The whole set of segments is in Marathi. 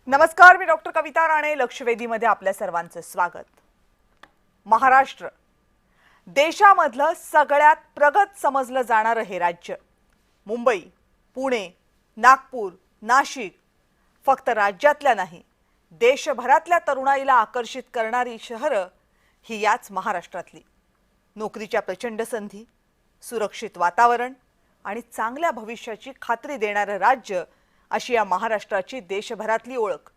नमस्कार, मी डॉक्टर कविता राणे. लक्षवेधीमध्ये आपल्या सर्वांचं स्वागत. महाराष्ट्र देशामधलं सगळ्यात प्रगत समजलं जाणारं हे राज्य. मुंबई, पुणे, नागपूर, नाशिक फक्त राज्यातल्या नाही, देशभरातल्या तरुणाईला आकर्षित करणारी शहरं ही याच महाराष्ट्रातली. नोकरीच्या प्रचंड संधी, सुरक्षित वातावरण आणि चांगल्या भविष्याची खात्री देणारं राज्य अशी या महाराष्ट्राची देशभरातली ओळख.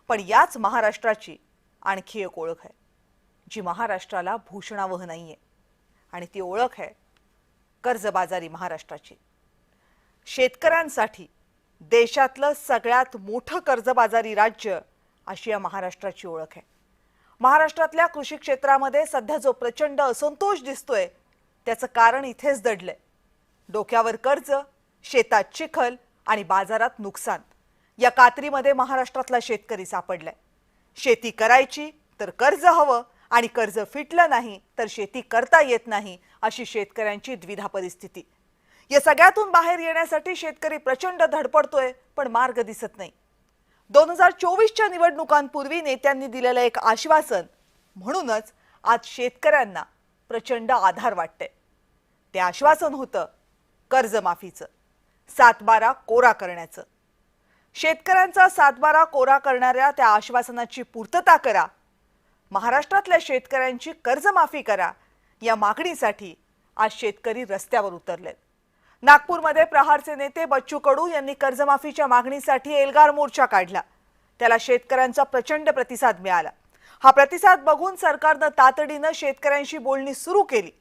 पण याच महाराष्ट्राची आणखी एक ओळख आहे जी महाराष्ट्राला भूषणावह नाहीये, आणि ती ओळख आहे कर्जबाजारी महाराष्ट्राची. शेतकऱ्यांसाठी देशातलं सगळ्यात मोठं कर्जबाजारी राज्य अशी या महाराष्ट्राची ओळख आहे. महाराष्ट्रातल्या कृषी क्षेत्रामध्ये सध्या जो प्रचंड असंतोष दिसतोय त्याचं कारण इथेच दडलंय. डोक्यावर कर्ज, शेतात चिखल आणि बाजारात नुकसान या कात्रीमध्ये महाराष्ट्रातला शेतकरी सापडलाय. शेती करायची तर कर्ज हवं, आणि कर्ज फिटलं नाही तर शेती करता येत नाही, अशी शेतकऱ्यांची द्विधा परिस्थिती. या सगळ्यातून बाहेर येण्यासाठी शेतकरी प्रचंड धडपडतोय, पण मार्ग दिसत नाही. 2024च्या निवडणुकांपूर्वी नेत्यांनी दिलेलं एक आश्वासन, म्हणूनच आज शेतकऱ्यांना प्रचंड आधार वाटतंय. ते आश्वासन होतं कर्जमाफीचं, 7/12 कोरा करण्याचं. शेतकऱ्यांचा 7/12 कोरा करणाऱ्या त्या आश्वासनाची पूर्तता करा, महाराष्ट्रातल्या शेतकऱ्यांची कर्जमाफी करा, या मागणीसाठी आज शेतकरी रस्त्यावर उतरलेत. नागपूरमध्ये प्रहारचे नेते बच्चू कडू यांनी कर्जमाफीच्या मागणीसाठी एल्गार मोर्चा काढला. त्याला शेतकऱ्यांचा प्रचंड प्रतिसाद मिळाला. हा प्रतिसाद बघून सरकारनं तातडीनं शेतकऱ्यांशी बोलणी सुरू केली.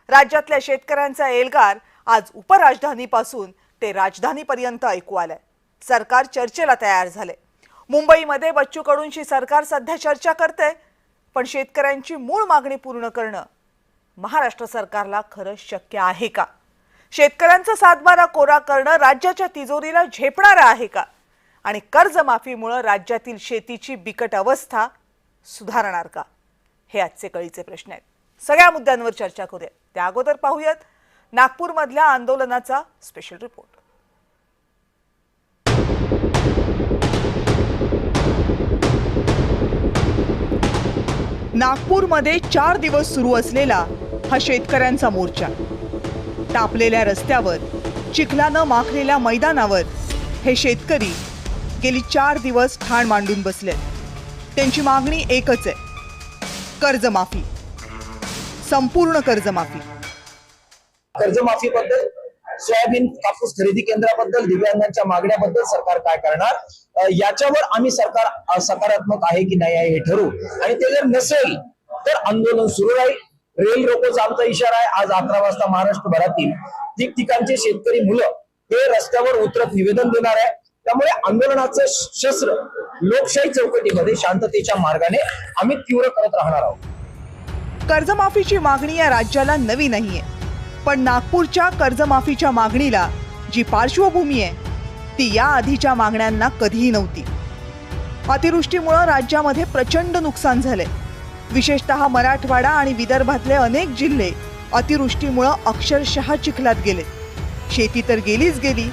राज्यातल्या शेतकऱ्यांचा एल्गार आज उपराजधानीपासून ते राजधानीपर्यंत ऐकू आलाय. सरकार चर्चेला तयार झाले. मुंबईमध्ये बच्चू कडूंशी सरकार सध्या चर्चा करते, पण शेतकऱ्यांची मूळ मागणी पूर्ण करणं महाराष्ट्र सरकारला खरं शक्य आहे का? शेतकऱ्यांचा 7/12 कोरा करणं राज्याच्या तिजोरीला झेपणारं आहे का? आणि कर्जमाफीमुळे राज्यातील शेतीची बिकट अवस्था सुधारणार का? हे आजचे कळीचे प्रश्न आहेत. सगळ्या मुद्द्यांवर चर्चा करूया. त्या अगोदर पाहूयात नागपूरमधल्या आंदोलनाचा स्पेशल रिपोर्ट. नागपूरमध्ये 4 दिवस सुरू असलेला हा शेतकऱ्यांचा मोर्चा. तापलेल्या रस्त्यावर, चिखलानं माखलेल्या मैदानावर हे शेतकरी गेली 4 दिवस ठाण मांडून बसले. त्यांची मागणी एकच आहे, कर्जमाफी, संपूर्ण कर्जमाफी. कर्जमाफीबद्दल, सोयाबीन कापूस खरेदी केंद्राबद्दल, दिव्यांगांच्या मागण्याबद्दल सरकार काय करणार, याच्यावर आम्ही सरकार सकारात्मक आहे की नाही आहे हे ठरवू. आणि ते जर नसेल तर आंदोलन सुरू राहील. रेल रोकोचा आमचा इशारा आहे. आज 11 वाजता महाराष्ट्रभरातील ठिकठिकाणचे शेतकरी मुलं हे रस्त्यावर उतरत निवेदन देणार आहे. त्यामुळे आंदोलनाचं शस्त्र लोकशाही चौकटीमध्ये शांततेच्या मार्गाने आम्ही तीव्र करत राहणार आहोत. कर्जमाफीची मागणी या राज्याला नवी नाहीये, पण नागपूरच्या कर्जमाफीच्या मागणीला जी पार्श्वभूमी आहे ती या आधीच्या मागण्यांना कधीही नव्हती. अतिवृष्टीमुळे राज्यामध्ये प्रचंड नुकसान झाले. विशेषतः मराठवाडा आणि विदर्भातले अनेक जिल्हे अतिवृष्टीमुळे अक्षरशः चिखलात गेले. शेती तर गेलीच गेली,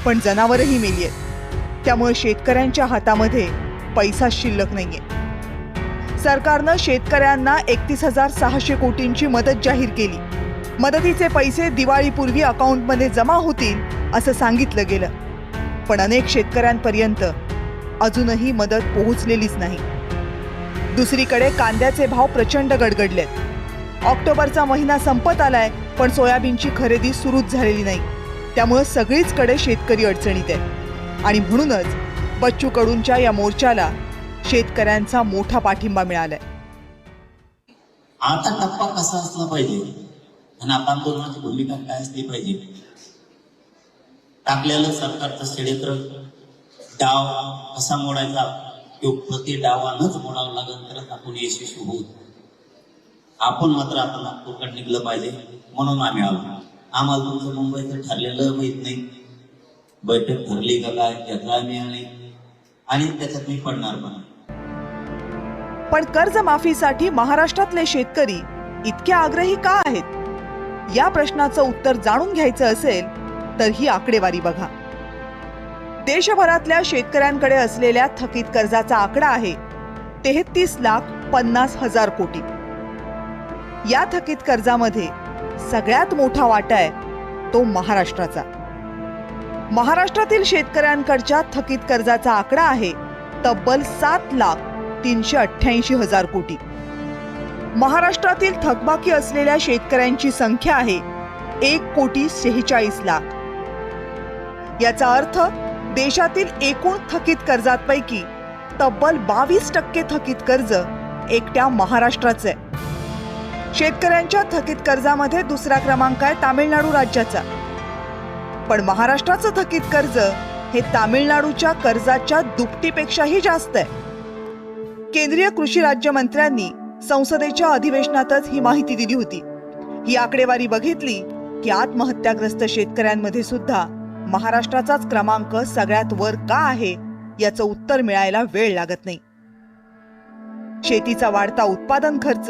पण जनावरही मेली आहेत. त्यामुळे शेतकऱ्यांच्या हातामध्ये पैसा शिल्लक नाहीये. सरकारनं शेतकऱ्यांना 31,600 कोटींची मदत जाहीर केली. मदतीचे पैसे दिवाळीपूर्वी अकाउंटमध्ये जमा होतील असं सांगितलं गेलं, पण अनेक शेतकऱ्यांपर्यंत अजूनही मदत पोहोचलेलीच नाही. दुसरीकडे कांद्याचे भाव प्रचंड गडगडलेत. ऑक्टोबरचा महिना संपत आलाय, पण सोयाबीनची खरेदी सुरूच झालेली नाही. त्यामुळे सगळीचकडे शेतकरी अडचणीत आहेत, आणि म्हणूनच बच्चू कडूंच्या या मोर्चाला शेतकऱ्यांचा मोठा पाठिंबा मिळालाय. आता टप्पा कसा असला पाहिजे आणि आता आंदोलनाची भूमिका काय असली पाहिजे. टाकलेलं सरकारचं षड्यंत्र, डाव कसा मोडायचा तो प्रति डावानच मोडावं लागेल, तरच आपण यशस्वी होऊ. आपण मात्र आता नागपूरकडे निघलं पाहिजे, म्हणून आम्ही आलो. आम्हाला तुमचं मुंबईचं ठरलेलं माहित नाही, बैठक ठरली का काय त्याचा आम्ही आले, आणि त्याच्यात मी पडणार पण कर्जमाफीसाठी महाराष्ट्रातले शेतकरी इतके आग्रही का आहेत? या प्रश्नाचं उत्तर जाणून घ्यायचं असेल तर ही आकडेवारी बघा. देशभरातल्या शेतकऱ्यांकडे असलेल्या थकीत कर्जाचा आकडा आहे 33,50,000 कोटी. या थकीत कर्जामध्ये सगळ्यात मोठा वाटा आहे तो महाराष्ट्राचा. महाराष्ट्रातील शेतकऱ्यांकडच्या थकीत कर्जाचा आकडा आहे तब्बल 7,388,000 कोटी. महाराष्ट्रातील थकबाकी असलेल्या शेतकऱ्यांची संख्या आहे 1,46,00,000. याचा अर्थ देशातील एकूण थकीत कर्जांपैकी तब्बल 22% थकीत कर्ज एकट्या महाराष्ट्राचे आहे. शेतकऱ्यांच्या थकीत कर्जामध्ये दुसरा क्रमांक आहे तामिळनाडू राज्याचा. पण महाराष्ट्राचं थकीत कर्ज हे तामिळनाडूच्या कर्जाच्या दुपटीपेक्षाही जास्त आहे. केंद्रीय कृषी राज्यमंत्र्यांनी संसदेच्या अधिवेशनातच ही माहिती दिली होती. ही आकडेवारी बघितली की आत्महत्याग्रस्त शेतकऱ्यांमध्ये सुद्धा महाराष्ट्राचाच क्रमांक सगळ्यात वर का आहे याचं उत्तर मिळायला वेळ लागत नाही. शेतीचा वाढता उत्पादन खर्च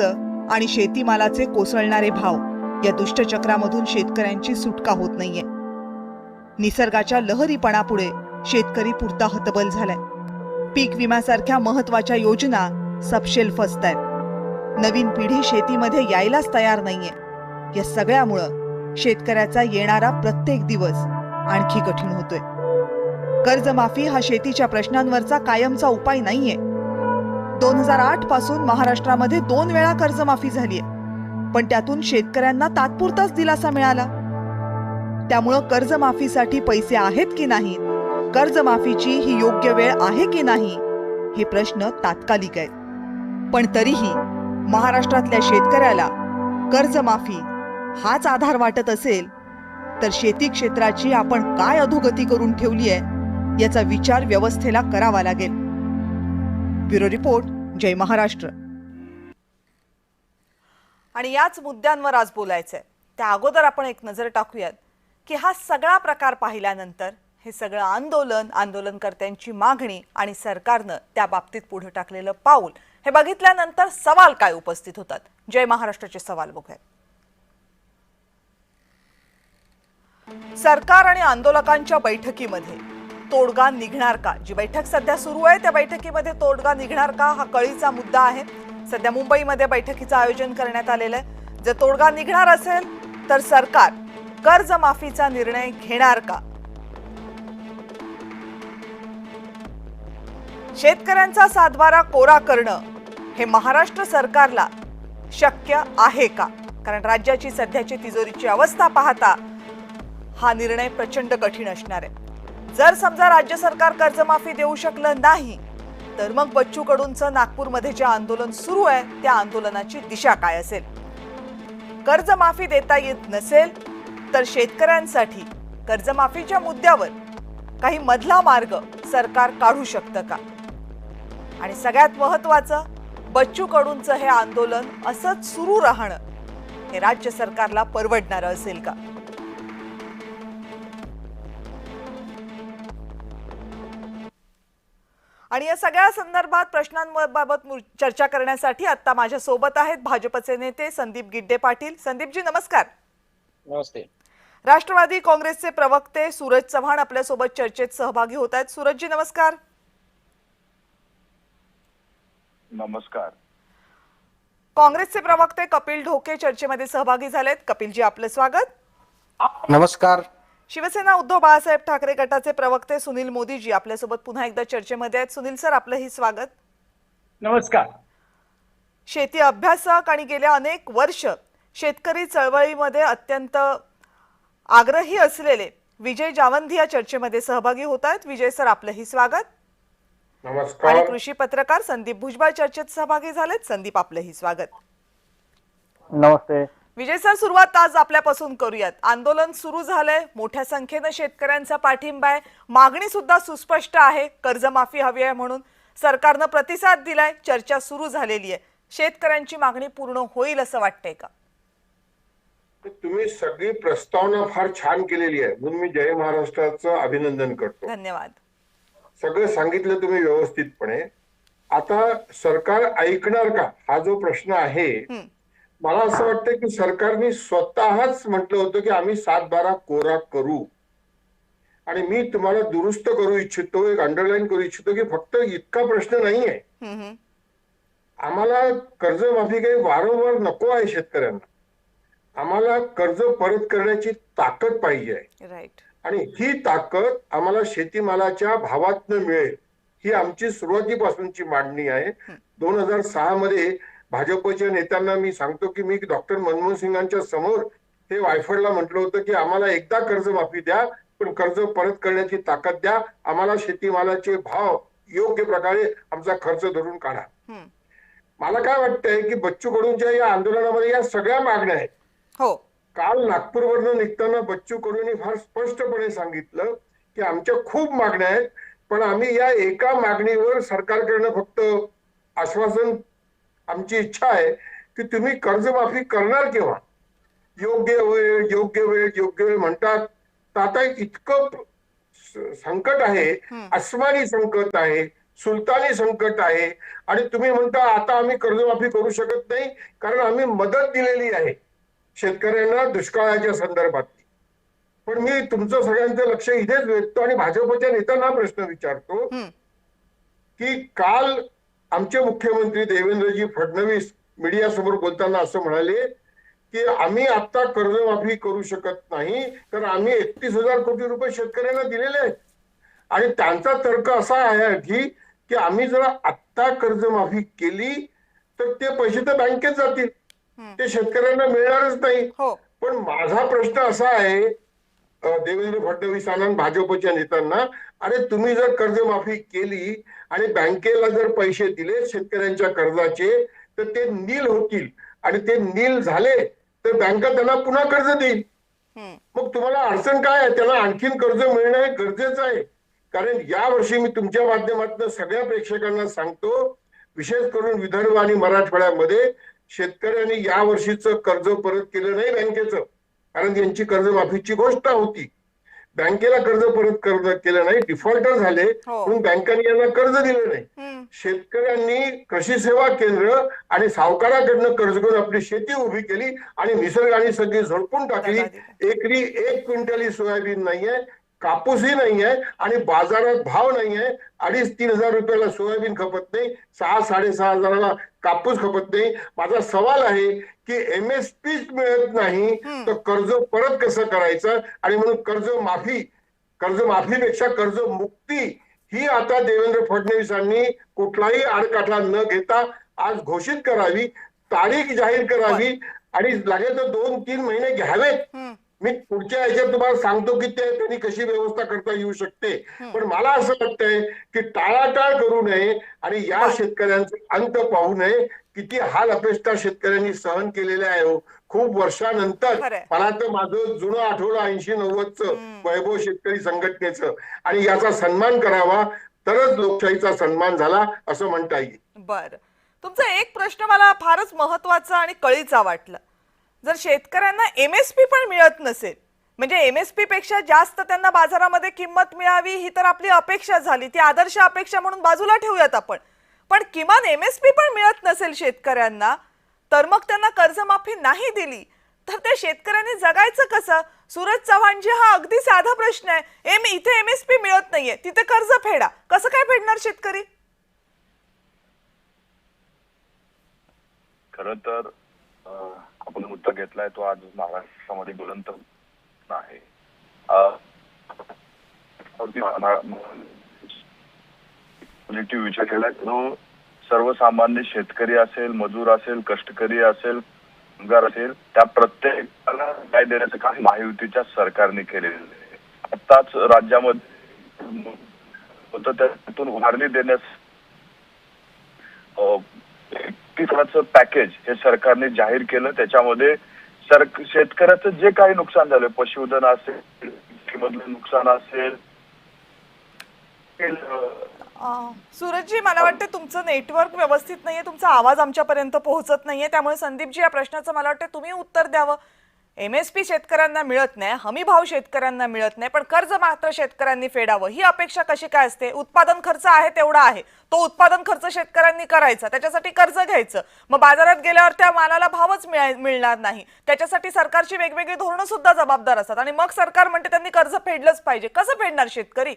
आणि शेतीमालाचे कोसळणारे भाव या दुष्टचक्रामधून शेतकऱ्यांची सुटका होत नाहीये. निसर्गाच्या लहरीपणापुढे शेतकरी पुरता हतबल झालाय. पीक विम्यासारख्या महत्वाच्या योजना सपशेल फसतायत. नवीन पिढी शेतीमध्ये यायलाच तयार नाहीये. या सगळ्यामुळं शेतकऱ्याचा येणारा प्रत्येक दिवस आणखी कठीण होतोय. कर्जमाफी हा शेतीच्या प्रश्नांवरचा कायमचा उपाय नाहीये. 2008 पासून महाराष्ट्रामध्ये 2 वेळा कर्जमाफी झालीय, पण त्यातून शेतकऱ्यांना तात्पुरताच दिलासा मिळाला. त्यामुळं कर्जमाफीसाठी पैसे आहेत की नाही, कर्जमाफीची ही योग्य वेळ आहे की नाही, हे प्रश्न तात्कालिक आहेत. पण तरीही महाराष्ट्रातल्या शेतकऱ्याला कर्जमाफी हाच आधार वाटत असेल तर शेती क्षेत्राची आपण काय अधोगती करून ठेवली आहे याचा विचार व्यवस्थेला करावा लागेल. ब्युरो रिपोर्ट, जय महाराष्ट्र. आणि याच मुद्द्यांवर आज बोलायचंय. त्या अगोदर आपण एक नजर टाकूयात की हा सगळा प्रकार पाहिल्यानंतर हे सगळं आंदोलनकर्त्यांची मागणी आणि सरकारनं त्या बाबतीत पुढे टाकलेलं पाऊल हे बघितल्यानंतर सवाल काय उपस्थित होतात. जय महाराष्ट्राचे सवाल बघूयात. सरकार आणि आंदोलकांच्या बैठकीमध्ये तोडगा निघणार का? जी बैठक सध्या सुरू आहे त्या बैठकीमध्ये तोडगा निघणार का हा कळीचा मुद्दा आहे. सध्या मुंबईमध्ये बैठकीचं आयोजन करण्यात आलेलं आहे. जर तोडगा निघणार असेल तर सरकार कर्जमाफीचा निर्णय घेणार का? शेतकऱ्यांचा सातबारा कोरा करणं हे महाराष्ट्र सरकारला शक्य आहे का? कारण राज्याची सध्याची तिजोरीची अवस्था पाहता हा निर्णय प्रचंड कठीण असणार आहे. जर समजा राज्य सरकार कर्जमाफी देऊ शकलं नाही तर मग बच्चू कडूंचं नागपूरमध्ये जे आंदोलन सुरू आहे त्या आंदोलनाची दिशा काय असेल? कर्जमाफी देता येत नसेल तर शेतकऱ्यांसाठी कर्जमाफीच्या मुद्द्यावर काही मधला मार्ग सरकार काढू शकतं का? आणि सगळ्यात महत्त्वाचं, बच्चू कडूंचं हे आंदोलन असंच सुरू राहणं हे राज्य सरकारला परवडणारं असेल का? आणि या सगळ्या संदर्भात प्रश्नांबाबत चर्चा करण्यासाठी आता माझ्या सोबत आहेत भाजपचे नेते संदीप गिड्डे पाटील. संदीपजी नमस्कार. नमस्ते. राष्ट्रवादी काँग्रेसचे प्रवक्ते सूरज चव्हाण आपल्या सोबत चर्चेत सहभागी होत आहेत. सूरजजी नमस्कार. नमस्कार. काँग्रेसचे प्रवक्ते कपिल ढोके चर्चेमध्ये सहभागी झालेत. कपिलजी आपलं स्वागत. नमस्कार. शिवसेना उद्धव बाळासाहेब ठाकरे गटाचे प्रवक्ते सुनील मोदीजी आपल्यासोबत पुन्हा एकदा चर्चेमध्ये आहेत. सुनील सर आपलंही स्वागत. नमस्कार. शेती अभ्यासक आणि गेल्या अनेक वर्ष शेतकरी चळवळीमध्ये अत्यंत आग्रही असलेले विजय जावंधी या चर्चेमध्ये सहभागी होत आहेत. विजय सर आपलंही स्वागत. नमस्कार. आणि कृषी पत्रकार संदीप भुजबळ चर्चेत सहभागी झालेत. संदीप आपलंही स्वागत. नमस्ते. विजय सर सुरुवात आज आपल्यापासून करूयात. आंदोलन सुरू झालंय, मोठ्या संख्येनं शेतकऱ्यांचा पाठिंबा आहे, मागणी सुद्धा सुस्पष्ट आहे, कर्जमाफी हवी आहे म्हणून सरकारनं प्रतिसाद दिलाय, चर्चा सुरू झालेली आहे. शेतकऱ्यांची मागणी पूर्ण होईल असं वाटतंय का? तुम्ही सगळी प्रस्तावना फार छान केलेली आहे म्हणून मी जय महाराष्ट्राचं अभिनंदन करतो. धन्यवाद. सगळं सांगितलं तुम्ही व्यवस्थितपणे. आता सरकार ऐकणार का हा जो प्रश्न आहे, मला असं वाटतं की सरकारने स्वतःच म्हटलं होतं की आम्ही 7/12 कोरा करू. आणि मी तुम्हाला दुरुस्त करू इच्छितो, एक अंडरलाईन करू इच्छितो की फक्त इतका प्रश्न नाहीये. आम्हाला कर्जमाफी काही वारंवार नको आहे शेतकऱ्यांना. आम्हाला कर्ज परत करण्याची ताकद पाहिजे आहे राईट. आणि ही ताकद आम्हाला शेतीमालाच्या भावातनं मिळेल, ही आमची सुरुवातीपासूनची मागणी आहे. 2006 मध्ये भाजपच्या नेत्यांना मी सांगतो की मी डॉक्टर मनमोहन सिंगांच्या समोर हे वायफळला म्हटलं होतं की आम्हाला एकदा कर्जमाफी द्या, पण कर्ज परत करण्याची ताकद द्या. आम्हाला शेतीमालाचे भाव योग्य प्रकारे आमचा खर्च धरून काढा. मला काय वाटतंय की बच्चू कडूंच्या या आंदोलनामध्ये या सगळ्या मागण्या आहेत. हो. काल नागपूरवरनं निघताना बच्चू कडूंनी फार स्पष्टपणे सांगितलं की आमच्या खूप मागण्या आहेत, पण आम्ही या एका मागणीवर सरकारकडनं फक्त आश्वासन, आमची इच्छा आहे की तुम्ही कर्जमाफी करणार केव्हा, योग्य वेळ योग्य वेळ योग्य वेळ म्हणतात. तर आता इतकं संकट आहे, अस्मानी संकट आहे, सुलतानी संकट आहे आणि तुम्ही म्हणता आता आम्ही कर्जमाफी करू शकत नाही कारण आम्ही मदत दिलेली आहे शेतकऱ्यांना दुष्काळाच्या संदर्भात. पण मी तुमचं सगळ्यांचं लक्ष इथेच वेधतो आणि भाजपच्या नेत्यांना प्रश्न विचारतो की काल आमचे मुख्यमंत्री देवेंद्रजी फडणवीस मीडियासमोर बोलताना असं म्हणाले की आम्ही आता कर्जमाफी करू शकत नाही कारण आम्ही 31,000 कोटी रुपये शेतकऱ्यांना दिलेले आहेत. आणि त्यांचा तर्क असा आहे की आम्ही जर आत्ता कर्जमाफी केली तर ते पैसे तर बँकेत जातील, ते शेतकऱ्यांना मिळणारच नाही. पण माझा प्रश्न असा आहे देवेंद्र फडणवीसांना भाजपच्या नेत्यांना, अरे तुम्ही जर कर्जमाफी केली आणि बँकेला जर पैसे दिले शेतकऱ्यांच्या कर्जाचे तर ते नील होतील आणि ते नील झाले तर बँका त्यांना पुन्हा कर्ज देईल. मग तुम्हाला अडचण काय आहे? त्याला आणखीन कर्ज मिळणं हे गरजेचं आहे. कारण यावर्षी मी तुमच्या माध्यमातून सगळ्या प्रेक्षकांना सांगतो, विशेष करून विदर्भ आणि मराठवाड्यामध्ये शेतकऱ्यांनी या वर्षीचं कर्ज परत केलं नाही बँकेचं, कारण यांची कर्जमाफीची घोषणा होती. बँकेला कर्ज परत केलं नाही, डिफॉल्टर झाले म्हणून बँकांनी यांना कर्ज दिलं नाही. शेतकऱ्यांनी कृषी सेवा केंद्र आणि सावकाराकडनं कर्ज घेऊन आपली शेती उभी केली आणि निसर्गाने सगळी झोडपून टाकली. एकरी 1 क्विंटल सोयाबीन नाहीये, कापूसही नाहीये आणि बाजारात भाव नाहीये. 2,500-3 हजार रुपयाला सोयाबीन खपत नाही, 6-6.5 हजाराला कापूस खपत नाही. माझा सवाल आहे की MSP मिळत नाही तर कर्ज परत कसं करायचं? आणि म्हणून कर्जमाफीपेक्षा कर्जमुक्ती ही आता देवेंद्र फडणवीसांनी कुठलाही आडकाठा न घेता आज घोषित करावी, तारीख जाहीर करावी आणि लागेल तर 2-3 महिने घ्यावेत. मी पुढच्या ह्याच्यात तुम्हाला सांगतो की त्यांनी कशी व्यवस्था करता येऊ शकते. पण मला असं वाटतंय की टाळाटाळ करू नये आणि या शेतकऱ्यांचा अंत पाहू नये. किती हाल अपेष्टा शेतकऱ्यांनी सहन केलेल्या आहे खूप वर्षानंतर. मला तर माझं जुनं आठवलं 80-90चं वैभव शेतकरी संघटनेचं, आणि याचा सन्मान करावा तरच लोकशाहीचा सन्मान झाला असं म्हणता येईल. बरं, तुमचा एक प्रश्न मला फारच महत्वाचा आणि कळीचा वाटला. जर शेतकऱ्यांना MSP पण मिळत नसेल, म्हणजे MSP पेक्षा जास्त त्यांना बाजारामध्ये किंमत मिळावी ही तर आपली अपेक्षा झाली, ती आदर्श अपेक्षा म्हणून बाजूला ठेवूयात आपण. पण किमान MSP पण मिळत नसेल शेतकऱ्यांना, तर मग त्यांना कर्जमाफी नाही दिली तर त्या शेतकऱ्यांनी जगायचं कसं? सूरज चव्हाणजी, हा अगदी साधा प्रश्न आहे. इथे MSP मिळत नाहीये, तिथे कर्ज फेडा, कसं काय फेडणार शेतकरी? खरं तर आपण मुद्दा घेतलाय तो आज महाराष्ट्रामध्ये ज्वलंत आहे. विचार केलाय तो सर्वसामान्य शेतकरी असेल, मजूर असेल, कष्टकरी असेल, कामगार असेल, त्या प्रत्येकाला न्याय देण्याचं काम महायुतीच्या सरकारने केलेलं आहे. आताच राज्यामध्ये होतं त्यातून उभारणी देण्यास 31,000चं पॅकेज हे सरकारने जाहीर केलं. त्याच्यामध्ये शेतकऱ्याचं जे काही नुकसान झालं, पशुधन असेल, मधलं नुकसान असेल. सूरजजी, मला वाटतं तुमचं नेटवर्क व्यवस्थित नाहीये, तुमचा आवाज आमच्यापर्यंत पोहोचत नाहीये, त्यामुळे संदीपजी या प्रश्नाचं मला वाटतं तुम्ही उत्तर द्यावं. MSP शेतकऱ्यांना मिळत नाही, हमी भाव शेतकऱ्यांना मिळत नाही, पण कर्ज मात्र शेतकऱ्यांनी फेडावं ही अपेक्षा कशी काय असते? उत्पादन खर्च आहे तेवढा आहे, तो उत्पादन खर्च शेतकऱ्यांनी करायचा, त्याच्यासाठी कर्ज घ्यायचं, मग बाजारात गेल्यावर त्या मालाला भावच मिळणार नाही, त्याच्यासाठी सरकारची वेगवेगळी धोरणं सुद्धा जबाबदार असतात आणि मग सरकार म्हणते त्यांनी कर्ज फेडलंच पाहिजे. कसं फेडणार शेतकरी?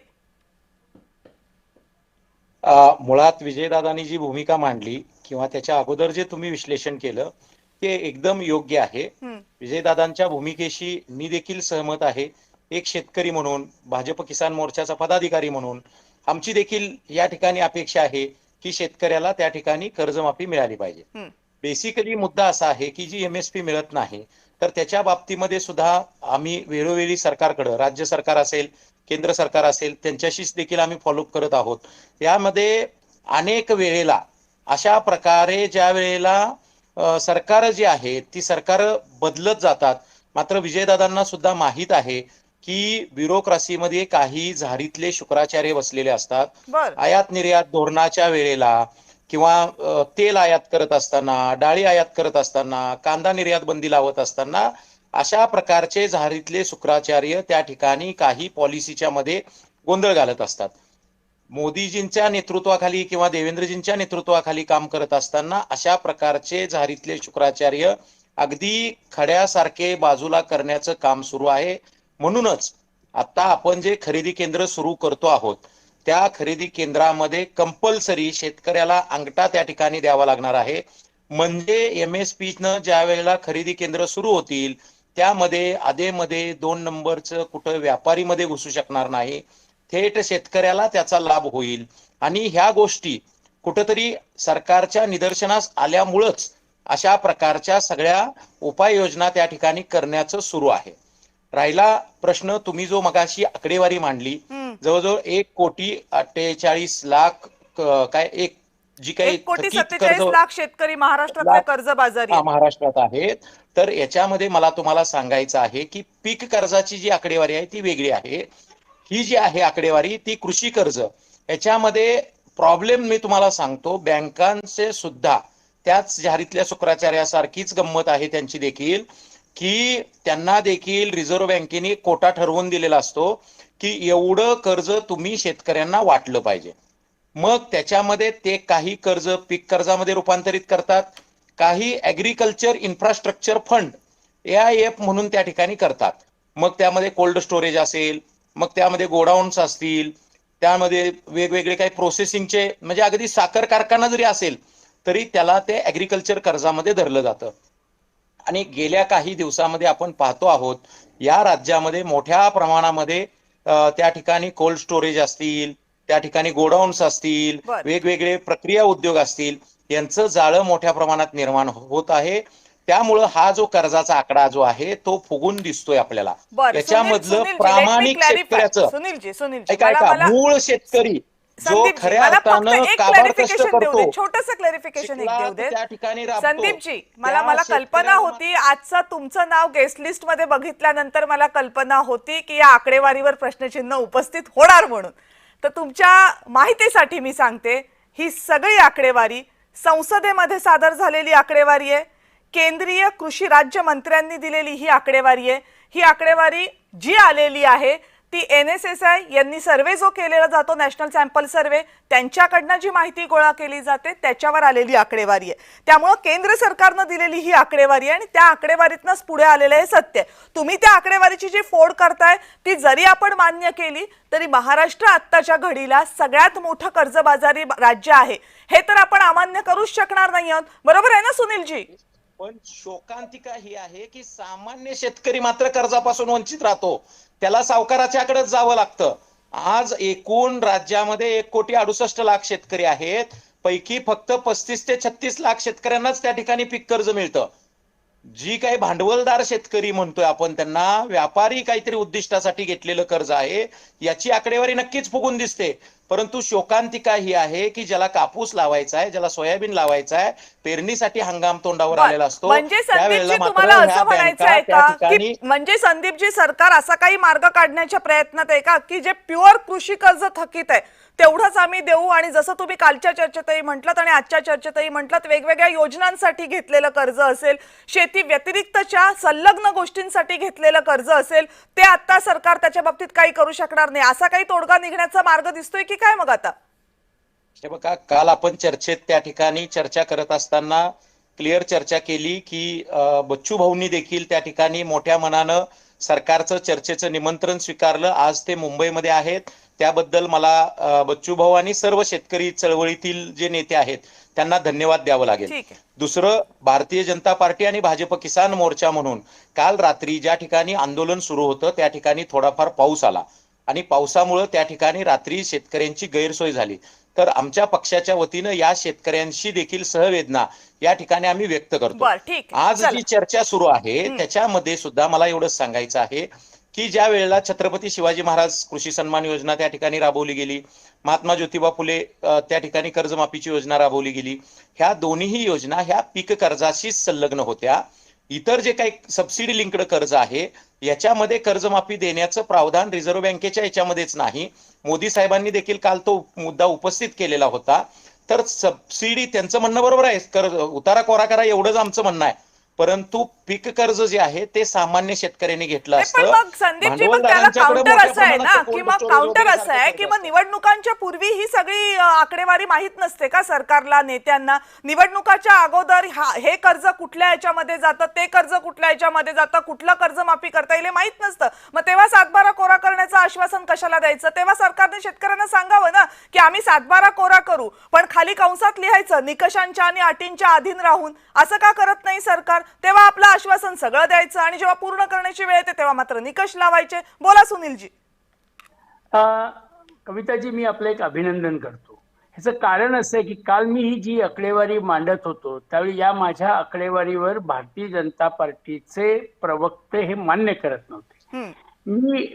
मुळात विजयदादांनी जी भूमिका मांडली किंवा त्याच्या अगोदर जे तुम्ही विश्लेषण केलं ते एकदम योग्य आहे. विजयदादांच्या भूमिकेशी मी देखील सहमत आहे. एक शेतकरी म्हणून, भाजप किसान मोर्चाचा पदाधिकारी म्हणून आमची देखील या ठिकाणी अपेक्षा आहे की शेतकऱ्याला त्या ठिकाणी कर्जमाफी मिळाली पाहिजे. बेसिकली मुद्दा असा आहे की जी MSP मिळत नाही तर त्याच्या बाबतीमध्ये सुद्धा आम्ही वेळोवेळी सरकारकडे, राज्य सरकार असेल, केंद्र सरकार असेल, त्यांच्याशीच देखील आम्ही फॉलोअप करत आहोत. यामध्ये अनेक वेळेला अशा प्रकारे ज्या वेळेला सरकार जी आहे ती सरकार बदलत जातात, मात्र विजयदादांना सुद्धा माहीत आहे की ब्युरोक्रासीमध्ये काही झारीतले शुक्राचार्य बसलेले असतात. आयात निर्यात धोरणाच्या वेळेला किंवा तेल आयात करत असताना, डाळी आयात करत असताना, कांदा निर्यात बंदी लावत असताना अशा प्रकारचे झारीतले शुक्राचार्य त्या ठिकाणी काही पॉलिसीच्या मध्ये गोंधळ घालत असतात. मोदीजींच्या नेतृत्वाखाली किंवा देवेंद्रजींच्या नेतृत्वाखाली काम करत असताना अशा प्रकारचे झारीतले शुक्राचार्य अगदी खड्यासारखे बाजूला करण्याचं काम सुरू आहे. म्हणूनच आता आपण जे खरेदी केंद्र सुरू करतो आहोत त्या खरेदी केंद्रामध्ये कंपल्सरी शेतकऱ्याला अंगठा त्या ठिकाणी द्यावा लागणार आहे. म्हणजे MSP न ज्या वेळेला खरेदी केंद्र सुरू होतील त्यामध्ये अधेमध्ये 2 नंबरचं कुठं व्यापारीमध्ये घुसू शकणार नाही, थेट शेतकऱ्याला त्याचा लाभ होईल. आणि ह्या गोष्टी कुठंतरी सरकारच्या निदर्शनास आल्यामुळंच अशा प्रकारच्या सगळ्या उपाययोजना त्या ठिकाणी करण्याचं सुरू आहे. राहिला प्रश्न, तुम्ही जो मगाशी आकडेवारी मांडली, जवळजवळ 1,48,00,000 काय एक जी काही 1,47,00,000 शेतकरी महाराष्ट्रातले कर्जबाजारी महाराष्ट्रात आहेत. तर याच्यामध्ये मला तुम्हाला सांगायचं आहे की पीक कर्जाची जी आकडेवारी आहे ती वेगळी आहे. ही जी आहे आकडेवारी ती कृषी कर्ज, याच्यामध्ये प्रॉब्लेम मी तुम्हाला सांगतो, बँकांचे सुद्धा त्याच झारीतल्या शुक्राचार्यासारखीच गंमत आहे त्यांची देखील, की त्यांना देखील रिझर्व्ह बँकेने कोटा ठरवून दिलेला असतो की एवढं कर्ज तुम्ही शेतकऱ्यांना वाटलं पाहिजे. मग त्याच्यामध्ये ते काही कर्ज पीक कर्जामध्ये रूपांतरित करतात, काही ऍग्रिकल्चर इन्फ्रास्ट्रक्चर फंड AIF म्हणून त्या ठिकाणी करतात. मग त्यामध्ये कोल्ड स्टोरेज असेल, मग त्यामध्ये गोडाऊन्स असतील, त्यामध्ये वेगवेगळे काही प्रोसेसिंगचे, म्हणजे अगदी साखर कारखाना जरी असेल तरी त्याला ते ऍग्रिकल्चर कर्जामध्ये धरलं जातं. आणि गेल्या काही दिवसामध्ये आपण पाहतो आहोत या राज्यामध्ये मोठ्या प्रमाणामध्ये त्या ठिकाणी कोल्ड स्टोरेज असतील, त्या ठिकाणी गोडाऊन्स असतील, वेगवेगळे प्रक्रिया उद्योग असतील, यांचं जाळं मोठ्या प्रमाणात निर्माण होत आहे. त्यामुळं हा जो कर्जाचा आकडा जो आहे तो फुगून दिसतोय आपल्याला. याच्यामधलं प्रामाणिक शेतकऱ्याचं ऐका, मूळ शेतकरी जो खऱ्या अर्थानं काबाड कष्ट करतो, छोटंसं क्लॅरिफिकेशन एक देऊ दे त्या ठिकाणी संदीपजी. मला कल्पना होती, आजचं तुमचं नाव गेस्ट लिस्ट मध्ये बघितल्यानंतर मला कल्पना होती की या आकडेवारीवर प्रश्नचिन्ह उपस्थित होणार म्हणून. तर तुमच्या माहितीसाठी मी सांगते, ही सगळी आकडेवारी संसदेमध्ये सादर झालेली आकडेवारी आहे, केंद्रीय कृषी राज्य मंत्र्यांनी दिलेली ही आकडेवारी आहे. ही आकडेवारी जी आलेली आहे ती NSSI यांनी सर्वे जो केलेला जातो, नॅशनल सॅम्पल सर्वे, त्यांच्याकडनं जी माहिती गोळा केली जाते त्याच्यावर आलेली आकडेवारी आहे. त्यामुळे केंद्र सरकारनं दिलेली ही आकडेवारी आहे आणि त्या आकडेवारीतनंच पुढे आलेलं हे सत्य. तुम्ही त्या आकडेवारीची जी फोड करताय ती जरी आपण मान्य केली तरी महाराष्ट्र आत्ताच्या घडीला सगळ्यात मोठं कर्जबाजारी राज्य आहे हे तर आपण अमान्य करूच शकणार नाही आहोत. बरोबर आहे ना सुनीलजी? पण शोकांतिका ही आहे की सामान्य शेतकरी मात्र कर्जापासून वंचित राहतो, त्याला सावकाराच्याकडेच जावं लागतं. आज एकूण राज्यामध्ये 1,68,00,000 शेतकरी आहेत, पैकी फक्त 35 ते 36 लाख शेतकऱ्यांनाच त्या ठिकाणी पीक कर्ज मिळतं. जी काही भांडवलदार शेतकरी म्हणतोय आपण त्यांना, व्यापारी काहीतरी उद्दिष्टासाठी घेतलेलं कर्ज आहे, याची आकडेवारी नक्कीच फुगून दिसते. परंतु शोकांतिका ही आहे की ज्याला कापूस लावायचा आहे, ज्याला सोयाबीन लावायचा आहे, पेरणीसाठी हंगाम तोंडावर आलेला असतो, म्हणजे संदीपजी तुम्हाला असं म्हणायचं आहे का की म्हणजे संदीपजी सरकार असा काही मार्ग काढण्याच्या प्रयत्नात आहे का की जे प्युअर कृषी कर्ज थकीत आहे तेवढंच आम्ही देऊ, आणि जसं तुम्ही कालच्या चर्चेतही म्हटलात आणि आजच्या चर्चेतही म्हटलात, वेगवेगळ्या योजनांसाठी घेतलेलं कर्ज असेल, शेती व्यतिरिक्तच्या संलग्न गोष्टींसाठी घेतलेलं कर्ज असेल, ते आता सरकार त्याच्या बाबतीत काही करू शकणार नाही, असा काही तोडगा निघण्याचा मार्ग दिसतोय की काय मग आता? हे बघा, काल आपण चर्चेत त्या ठिकाणी चर्चा करत असताना क्लिअर चर्चा केली की बच्चू भाऊंनी देखील त्या ठिकाणी मोठ्या मनानं सरकारचं चर्चेचं निमंत्रण स्वीकारलं. आज ते मुंबईमध्ये आहेत. त्याबद्दल मला बच्चू भाऊ आणि सर्व शेतकरी चळवळीतील जे नेते आहेत त्यांना धन्यवाद द्यावं लागेल. ठीक आहे. दुसरं, भारतीय जनता पार्टी आणि भाजप किसान मोर्चा म्हणून काल रात्री ज्या ठिकाणी आंदोलन सुरू होतं त्या ठिकाणी थोडाफार पाऊस आला आणि पावसामुळे त्या ठिकाणी रात्री शेतकऱ्यांची गैरसोय झाली. तर आमच्या पक्षाच्या वतीनं या शेतकऱ्यांशी देखील सहवेदना या ठिकाणी आम्ही व्यक्त करतो. बरं, ठीक आहे. आज चला. जी चर्चा सुरू आहे त्याच्यामध्ये सुद्धा मला एवढंच सांगायचं आहे की ज्या वेळेला छत्रपती शिवाजी महाराज कृषी सन्मान योजना त्या ठिकाणी राबवली गेली, महात्मा ज्योतिबा फुले त्या ठिकाणी कर्जमाफीची योजना राबवली गेली, ह्या दोन्ही योजना ह्या पीक कर्जाशी संलग्न होत्या. इतर जे काही सबसिडी लिंक्ड कर्ज आहे याच्यामध्ये कर्जमाफी देण्याचं प्रावधान रिझर्व्ह बँकेच्या याच्यामध्येच नाही. मोदी साहेबांनी देखील काल तो मुद्दा उपस्थित केलेला होता. तर सबसिडी, त्यांचं म्हणणं बरोबर आहे, कर्ज उतारा कोरा करा एवढंच आमचं म्हणणं आहे, परंतु पीक कर्ज जे आहे ते सामान्य शेतकऱ्यांनी घेतलं पण असतं. मग संदीपजी, मग त्याला काउंटर असं आहे ना, की मग काउंटर असं आहे की मग निवडणुकांच्या पूर्वी ही सगळी आकडेवारी माहित नसते का सरकारला, नेत्यांना? निवडणुकाच्या अगोदर हे कर्ज कुठल्या याच्यामध्ये जातं, ते कर्ज कुठल्या याच्यामध्ये जातं, कुठलं कर्ज माफी करता येईल हे माहित नसतं. मग तेव्हा 7/12 कोरा करण्याचं आश्वासन कशाला द्यायचं? तेव्हा सरकारने शेतकऱ्यांना सांगावं ना की आम्ही 7/12 कोरा करू, पण खाली कंसात लिहायचं निकषांच्या आणि अटींच्या अधीन राहून. असं का करत नाही सरकार? तेव्हा आपलं आश्वासन सगळं द्यायचं आणि जेव्हा पूर्ण करण्याची वेळ येते तेव्हा मात्र निकष लावायचे. बोला सुनीलजी. कविताजी, मी आपलं एक अभिनंदन करतो. ह्याचं कारण असं आहे की काल मी ही जी आकडेवारी मांडत होतो त्यावेळी या माझ्या आकडेवारीवर भारतीय जनता पार्टीचे प्रवक्ते हे मान्य करत नव्हते.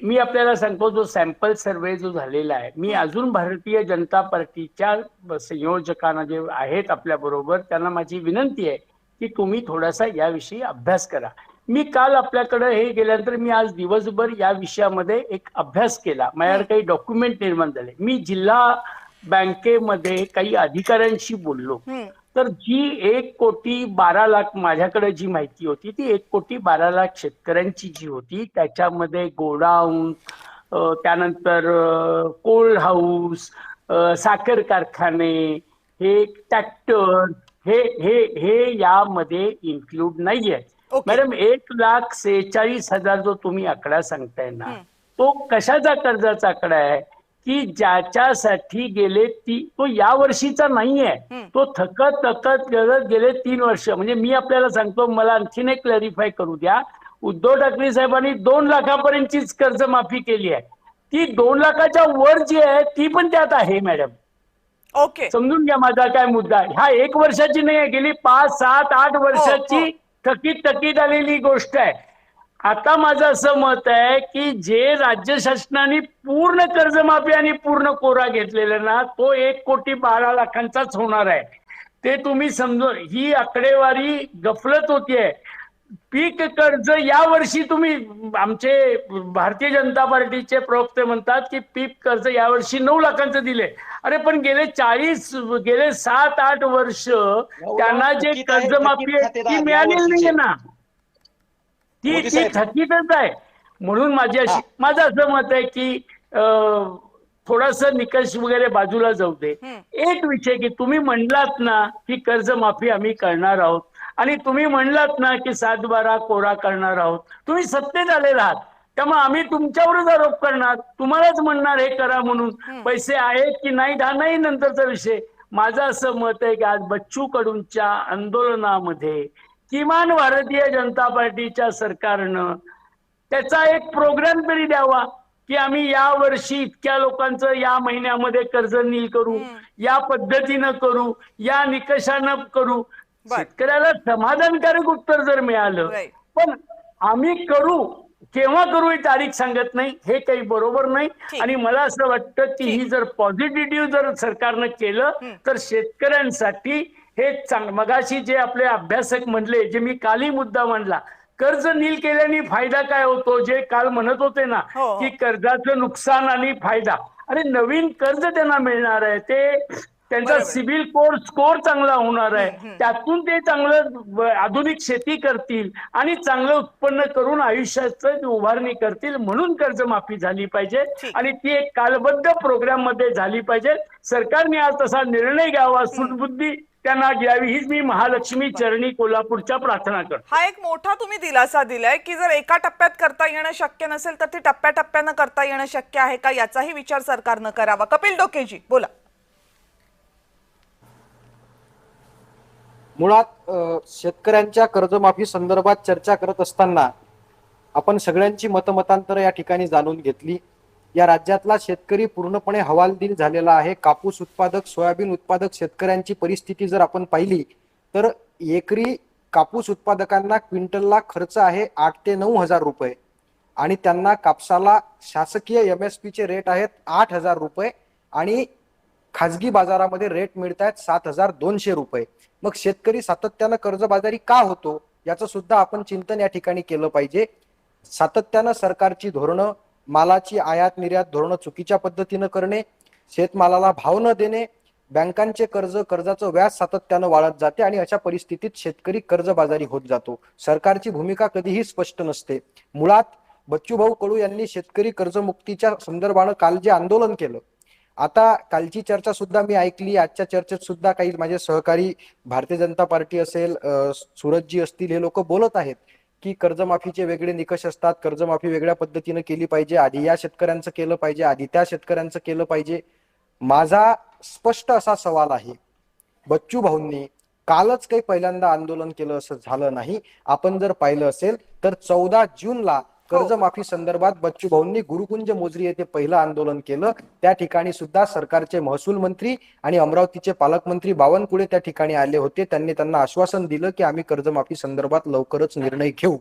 मी आपल्याला सांगतो, जो सॅम्पल सर्वे जो झालेला आहे, मी अजून भारतीय जनता पार्टीच्या संयोजकांना जे आहेत आपल्या बरोबर त्यांना माझी विनंती आहे की तुम्ही थोडासा याविषयी अभ्यास करा. मी काल आपल्याकडे हे गेल्यानंतर मी आज दिवसभर या विषयामध्ये एक अभ्यास केला. माझ्याकडे काही डॉक्युमेंट निर्माण झाले. मी जिल्हा बँकेमध्ये काही अधिकाऱ्यांशी बोललो. तर जी 1,12,00,000 माझ्याकडे जी माहिती होती ती 1,12,00,000 शेतकऱ्यांची जी होती, त्याच्यामध्ये गोडाऊन, त्यानंतर कोल्ड हाऊस, साखर कारखाने, हे ट्रॅक्टर, हे यामध्ये इन्क्लूड नाहीये. मॅडम, 1,46,000 जो तुम्ही आकडा सांगताय ना, तो कशाचा कर्जाचा आकडा आहे की ज्याच्यासाठी तो या वर्षीचा नाहीये, तो थकत गेले 3 वर्ष. म्हणजे मी आपल्याला सांगतो, मला आणखीन एक क्लॅरिफाय करू द्या. उद्धव ठाकरे साहेबांनी 2 लाखापर्यंतचीच कर्जमाफी केली आहे. ती 2 लाखाच्या वर जी आहे ती पण त्यात आहे मॅडम. ओके, समजून घ्या माझा काय मुद्दा. हा 1 वर्षाची नाही आहे, गेली 5, 7, 8 वर्षाची थकीत आलेली गोष्ट आहे. आता माझं असं मत आहे की जे राज्य शासनाने पूर्ण कर्जमाफी आणि पूर्ण कोरा घेतलेला ना, तो 1,12,00,000 होणार आहे. ते तुम्ही समजून, ही आकडेवारी गफलत होतीये. पीक कर्ज या वर्षी तुम्ही, आमचे भारतीय जनता पार्टीचे प्रवक्ते म्हणतात की पीक कर्ज यावर्षी 9 लाखांचं दिले. अरे पण गेले 7-8 वर्ष त्यांना जे कर्जमाफी आहे ती मिळालेली नाहीये ना, ती थकीतच आहे. म्हणून माझं असं मत आहे की थोडासा निकष वगैरे बाजूला जाऊ दे. एक विषय की तुम्ही म्हणलात ना की कर्जमाफी आम्ही करणार आहोत आणि तुम्ही म्हणलात ना की 7/12 कोरा करणार आहोत. तुम्ही सत्तेत आलेला आहात, त्यामुळे आम्ही तुमच्यावरच आरोप करणार, तुम्हालाच म्हणणार हे करा म्हणून. पैसे आहेत की नाही नाही नंतरचा विषय. माझं असं मत आहे की आज बच्चू कडूंच्या आंदोलनामध्ये किमान भारतीय जनता पार्टीच्या सरकारनं त्याचा एक प्रोग्राम तरी द्यावा की आम्ही या वर्षी इतक्या लोकांचं या महिन्यामध्ये कर्ज नील करू, या पद्धतीनं करू, या निकषानं करू. शेतकऱ्याला समाधानकारक उत्तर जर मिळालं, पण आम्ही करू केव्हा करू ही तारीख सांगत नाही, हे काही बरोबर नाही. आणि मला असं वाटतं की ही जर पॉझिटिव्ह जर सरकारनं केलं तर शेतकऱ्यांसाठी हे मगाशी जे आपले अभ्यासक म्हणले, जे मी कालही मुद्दा मांडला, कर्ज नील केल्याने फायदा काय होतो, जे काल म्हणत होते ना की कर्जाचं नुकसान आणि फायदा, अरे नवीन कर्ज त्यांना मिळणार आहे, ते त्यांचा बरोबर. सिबिल स्कोर चांगला होणार आहे, त्यातून ते चांगलं आधुनिक शेती करतील आणि चांगलं उत्पन्न करून आयुष्याचं उभारणी करतील. म्हणून कर्जमाफी झाली पाहिजे ठीक. आणि ती एक कालबद्ध प्रोग्राम मध्ये झाली पाहिजे. सरकारने आज तसा निर्णय घ्यावा, सुटबुद्धी त्यांना द्यावी, हीच मी महालक्ष्मी चरणी कोल्हापूरच्या प्रार्थना करतो. हा एक मोठा तुम्ही दिलासा दिलाय की जर एका टप्प्यात करता येणं शक्य नसेल तर ती टप्प्याटप्प्यानं करता येणं शक्य आहे का, याचाही विचार सरकारनं करावा. कपिल डोकेजी बोला. मुळात शेतकऱ्यांच्या कर्जमाफी संदर्भात चर्चा करत असताना आपण सगळ्यांची मतमतांतर या ठिकाणी जाणून घेतली. या राज्यातला शेतकरी पूर्णपणे हवालदिल झालेला आहे. कापूस उत्पादक, सोयाबीन उत्पादक शेतकऱ्यांची परिस्थिती जर आपण पाहिली तर एकरी कापूस उत्पादकांना क्विंटलला खर्च आहे 8 ते 9 हजार रुपये आणि त्यांना कापसाला शासकीय MSP चे रेट आहेत 8,000 रुपये आणि खाजगी बाजारामध्ये रेट मिळत आहेत 7,200 रुपये. मग शेतकरी सातत्यानं कर्जबाजारी का होतो याचं सुद्धा आपण चिंतन या ठिकाणी केलं पाहिजे. सातत्यानं सरकारची धोरणं, मालाची आयात निर्यात धोरणं चुकीच्या पद्धतीनं करणे, शेतमालाला भाव न देणे, बँकांचे कर्जाचं व्याज सातत्यानं वाढत जाते आणि अशा परिस्थितीत शेतकरी कर्जबाजारी होत जातो. सरकारची भूमिका कधीही स्पष्ट नसते. मुळात बच्चूभाऊ कडू यांनी शेतकरी कर्जमुक्तीच्या संदर्भानं काल जे आंदोलन केलं, आता कालची चर्चा सुद्धा मी ऐकली, आजच्या चर्चेत सुद्धा काही माझे सहकारी भारतीय जनता पार्टी असेल, सूरजजी असतील, हे लोक बोलत आहेत की कर्जमाफीचे वेगळे निकष असतात, कर्जमाफी वेगळ्या पद्धतीनं केली पाहिजे, आधी या शेतकऱ्यांचं केलं पाहिजे, आधी त्या शेतकऱ्यांचं केलं पाहिजे. माझा स्पष्ट असा सवाल आहे, बच्चू भाऊंनी कालच काही पहिल्यांदा आंदोलन केलं असं झालं नाही. आपण जर पाहिलं असेल तर 14 जूनला कर्जमाफी संदर्भात बच्चू भाऊंनी गुरुकुंज मोजरी येथे पहिलं आंदोलन केलं. त्या ठिकाणी सुद्धा सरकारचे महसूल मंत्री आणि अमरावतीचे पालकमंत्री बावनकुळे त्या ठिकाणी आले होते. त्यांनी त्यांना आश्वासन दिलं की आम्ही कर्जमाफी संदर्भात लवकरच निर्णय घेऊ.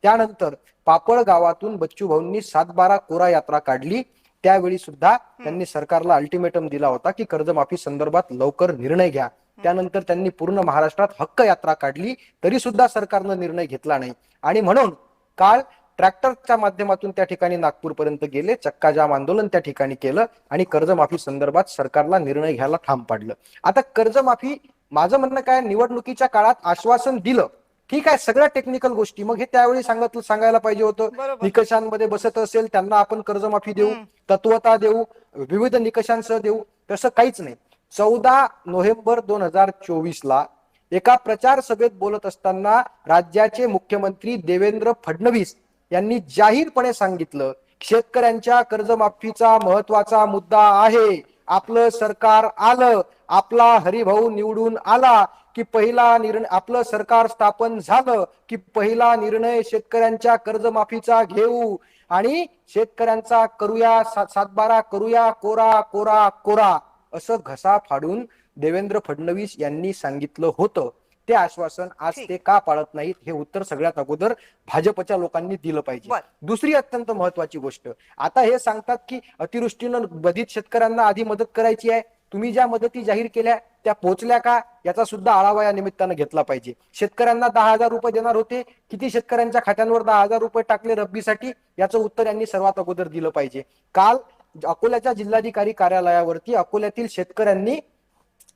त्यानंतर पापळ गावातून बच्चू भाऊंनी 7/12 कोरा यात्रा काढली. त्यावेळी सुद्धा त्यांनी सरकारला अल्टिमेटम दिला होता की कर्जमाफी संदर्भात लवकर निर्णय घ्या. त्यानंतर त्यांनी पूर्ण महाराष्ट्रात हक्क यात्रा काढली, तरी सुद्धा सरकारनं निर्णय घेतला नाही आणि म्हणून काल ट्रॅक्टरच्या माध्यमातून त्या ठिकाणी नागपूरपर्यंत गेले, चक्का जाम आंदोलन त्या ठिकाणी केलं आणि कर्जमाफी संदर्भात सरकारला निर्णय घ्यायला ठाम पाडलं. आता कर्जमाफी, माझं म्हणणं काय, निवडणुकीच्या काळात आश्वासन दिलं, ठीक आहे, सगळ्या टेक्निकल गोष्टी मग हे त्यावेळी सांगायला पाहिजे होतं. निकषांमध्ये बसत असेल त्यांना आपण कर्जमाफी देऊ, तत्वता देऊ, विविध निकषांसह देऊ, तसं काहीच नाही. 14 नोव्हेंबर 2024ला एका प्रचार सभेत बोलत असताना राज्याचे मुख्यमंत्री देवेंद्र फडणवीस यांनी जाहीरपणे सांगितलं शेतकऱ्यांच्या कर्जमाफीचा महत्वाचा मुद्दा आहे. आपलं सरकार आलं, आपला हरिभाऊ निवडून आला की पहिला निर्णय, आपलं सरकार स्थापन झालं की पहिला निर्णय शेतकऱ्यांच्या कर्जमाफीचा घेऊ आणि शेतकऱ्यांचा करूया 7/12 करूया कोरा कोरा कोरा असं घसा फाडून देवेंद्र फडणवीस यांनी सांगितलं होतं. ते आश्वासन आज ते का पाळत नाहीत हे उत्तर सगळ्यात अगोदर भाजपच्या लोकांनी दिलं पाहिजे. दुसरी अत्यंत महत्वाची गोष्ट, आता हे सांगतात की अतिवृष्टीनं बाधित शेतकऱ्यांना आधी मदत करायची आहे. तुम्ही ज्या मदती जाहीर केल्या त्या पोहोचल्या का याचा सुद्धा आढावा या निमित्तानं घेतला पाहिजे. शेतकऱ्यांना 10,000 रुपये देणार होते, किती शेतकऱ्यांच्या खात्यांवर 10,000 रुपये टाकले रब्बीसाठी याचं उत्तर यांनी सर्वात अगोदर दिलं पाहिजे. काल अकोल्याच्या जिल्हाधिकारी कार्यालयावरती अकोल्यातील शेतकऱ्यांनी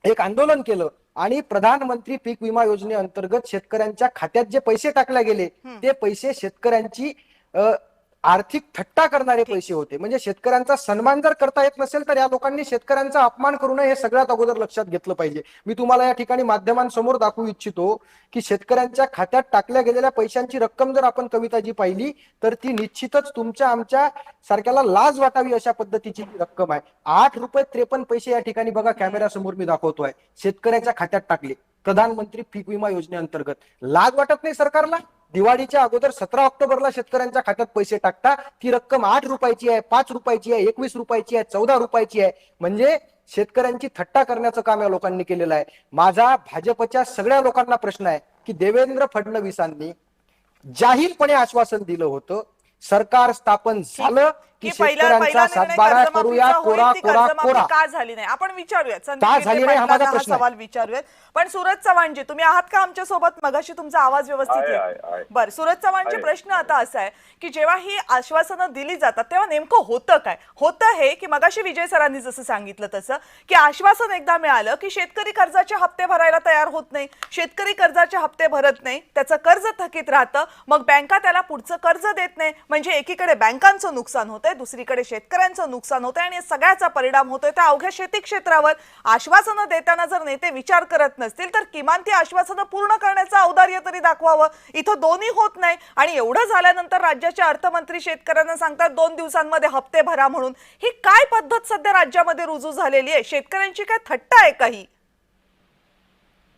एक आंदोलन केलं आणि प्रधानमंत्री पीक विमा योजनेअंतर्गत शेतकऱ्यांच्या खात्यात जे पैसे टाकले गेले ते पैसे शेतकऱ्यांची आर्थिक थट्टा करणारे पैसे होते. म्हणजे शेतकऱ्यांचा सन्मान जर करता येत नसेल तर या लोकांनी शेतकऱ्यांचा अपमान करू नये हे सगळ्यात अगोदर लक्षात घेतलं पाहिजे. मी तुम्हाला या ठिकाणी माध्यमांसमोर दाखवू इच्छितो की शेतकऱ्यांच्या खात्यात टाकल्या गेलेल्या पैशांची रक्कम जर आपण कविताजी पाहिली तर ती निश्चितच तुमच्या आमच्या सारख्याला लाज वाटावी अशा पद्धतीची रक्कम आहे. 8 रुपये 53 पैसे या ठिकाणी बघा कॅमेऱ्यासमोर मी दाखवतोय शेतकऱ्याच्या खात्यात टाकले प्रधानमंत्री पीक विमा योजनेअंतर्गत. लाज वाटत नाही सरकारला? दिवाळीच्या अगोदर 17 ऑक्टोबरला शेतकऱ्यांच्या खात्यात पैसे टाकता, ती रक्कम 8 रुपयाची आहे, 5 रुपयाची आहे, 21 रुपयाची आहे, 14 रुपयाची आहे. म्हणजे शेतकऱ्यांची थट्टा करण्याचं काम या लोकांनी केलेलं आहे. माझा भाजपच्या सगळ्या लोकांना प्रश्न आहे की देवेंद्र फडणवीसांनी जाहीरपणे आश्वासन दिलं होतं सरकार स्थापन झालं की पहिला शेतकऱ्यांचा निर्णय सातबारा करूया, कर्जमाफीचा होईल, कोरा ती कोरा कर्जमाफी कोरा. का झाली नाही आपण विचारूयात. संदीप का गिरणे झाली नाही हा माझा पाटलांना प्रश्न आहे. सवाल विचारूयात. पण सूरज चव्हाणजी तुम्ही आहात का आमच्या सोबत? मगाशी तुमचा आवाज व्यवस्थित आहे. येत. बरं, सूरज चव्हाणचे आहे. प्रश्न आता असा आहे की जेव्हा ही आश्वासनं दिली जातात तेव्हा नेमकं होतं काय? होतं हे की मगाशी विजय सरांनी जसं सांगितलं तसं की आश्वासन एकदा मिळालं की शेतकरी कर्जाचे हप्ते भरायला तयार होत नाही, शेतकरी कर्जाचे हप्ते भरत नाही, त्याचं कर्ज थकीत राहतं, मग बँका त्याला पुढचं कर्ज देत नाही. म्हणजे एकीकडे बँकांचं नुकसान होतंय, दुसरीकडे शेतकऱ्यांचं नुकसान होतंय आणि सगळ्याचा परिणाम होतोय त्या अवघ्या शेती क्षेत्रावर. आश्वासनं देताना जर नेते विचार करत नसतील तर किमान ती आश्वासनं पूर्ण करण्याचं औदार्य तरी दाखवावं. इथं दोन्ही होत नाही आणि एवढं झाल्यानंतर राज्याचे अर्थमंत्री शेतकऱ्यांना सांगतात 2 दिवसांमध्ये हप्ते भरा म्हणून. ही काय पद्धत सध्या राज्यामध्ये रुजू झालेली आहे? शेतकऱ्यांची काय थट्टा आहे काही?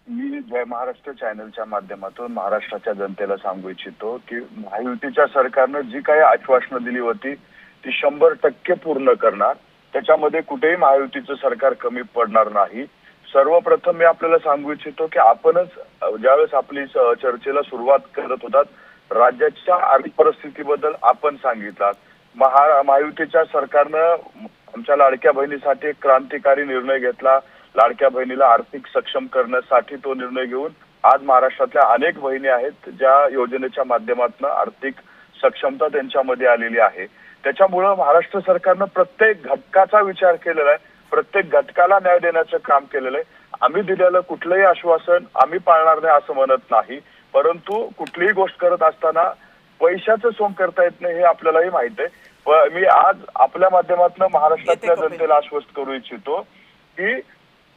मी जय महाराष्ट्र चॅनलच्या माध्यमातून महाराष्ट्राच्या जनतेला सांगू इच्छितो की महायुतीच्या सरकारनं जी काही आश्वासनं दिली होती ती 100% पूर्ण करणार. त्याच्यामध्ये कुठेही महायुतीचं सरकार कमी पडणार नाही. सर्वप्रथम मी आपल्याला सांगू इच्छितो की आपणच ज्यावेळेस आपली चर्चेला सुरुवात करत होतात राज्याच्या आर्थिक परिस्थितीबद्दल आपण सांगितलात. महायुतीच्या सरकारनं आमच्या लाडक्या बहिणीसाठी एक क्रांतिकारी निर्णय घेतला. लाडक्या बहिणीला आर्थिक सक्षम करण्यासाठी तो निर्णय घेऊन आज महाराष्ट्रातल्या अनेक बहिणी आहेत ज्या योजनेच्या माध्यमातून आर्थिक सक्षमता त्यांच्यामध्ये आलेली आहे. त्याच्यामुळं महाराष्ट्र सरकारनं प्रत्येक घटकाचा विचार केलेला आहे, प्रत्येक घटकाला न्याय देण्याचं काम केलेलं आहे. आम्ही दिलेलं कुठलंही आश्वासन आम्ही पाळणार नाही असं म्हणत नाही, परंतु कुठलीही गोष्ट करत असताना पैशाचं सोंग करता येत नाही हे आपल्यालाही माहित आहे. मी आज आपल्या माध्यमातून महाराष्ट्रातल्या जनतेला आश्वस्त करू इच्छितो की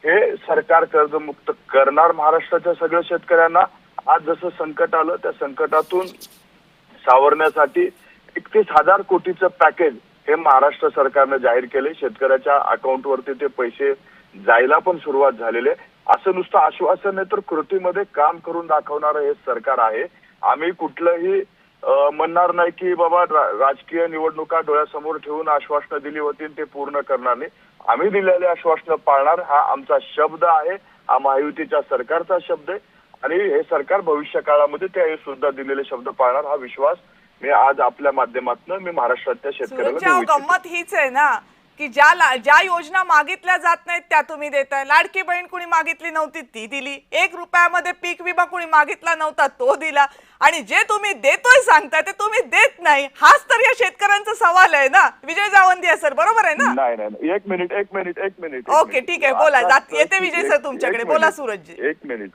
हे सरकार कर्जमुक्त करणार महाराष्ट्राच्या सगळ्या शेतकऱ्यांना. आज जसं संकट आलं त्या संकटातून सावरण्यासाठी 31,000 कोटीचं पॅकेज हे महाराष्ट्र सरकारने जाहीर केले. शेतकऱ्याच्या अकाउंटवरती ते पैसे जायला पण सुरुवात झालेली आहे. असं नुसतं आश्वासन नाही तर कृतीमध्ये काम करून दाखवणारं हे सरकार आहे. आम्ही कुठलंही म्हणणार नाही की बाबा राजकीय निवडणुका डोळ्यासमोर ठेवून आश्वासनं दिली होती ते पूर्ण करणार नाही. आम्ही दिलेले आश्वासनं पाळणार हा आमचा शब्द आहे, हा महायुतीच्या सरकारचा शब्द आहे आणि हे सरकार भविष्य काळामध्ये ते सुद्धा दिलेले शब्द पाळणार हा विश्वास मी आज आपल्या माध्यमातून मी महाराष्ट्रातल्या शेतकऱ्याला. गंमत हीच आहे ना की ज्या योजना मागितल्या जात नाहीत त्या तुम्ही देताय. लाडकी बहीण कुणी मागितली नव्हती ती दिली, 1 रुपयामध्ये पीक विमा कुणी मागितला नव्हता तो दिला आणि जे तुम्ही देतोय सांगताय ते तुम्ही देत नाही. हाच तर या शेतकऱ्यांचा सवाल आहे ना विजय जावंदिया सर, बरोबर आहे ना? नाही एक मिनिट ओके ठीक आहे बोला. येते विजय सर तुमच्याकडे. बोला सूरजजी. 1 मिनिट.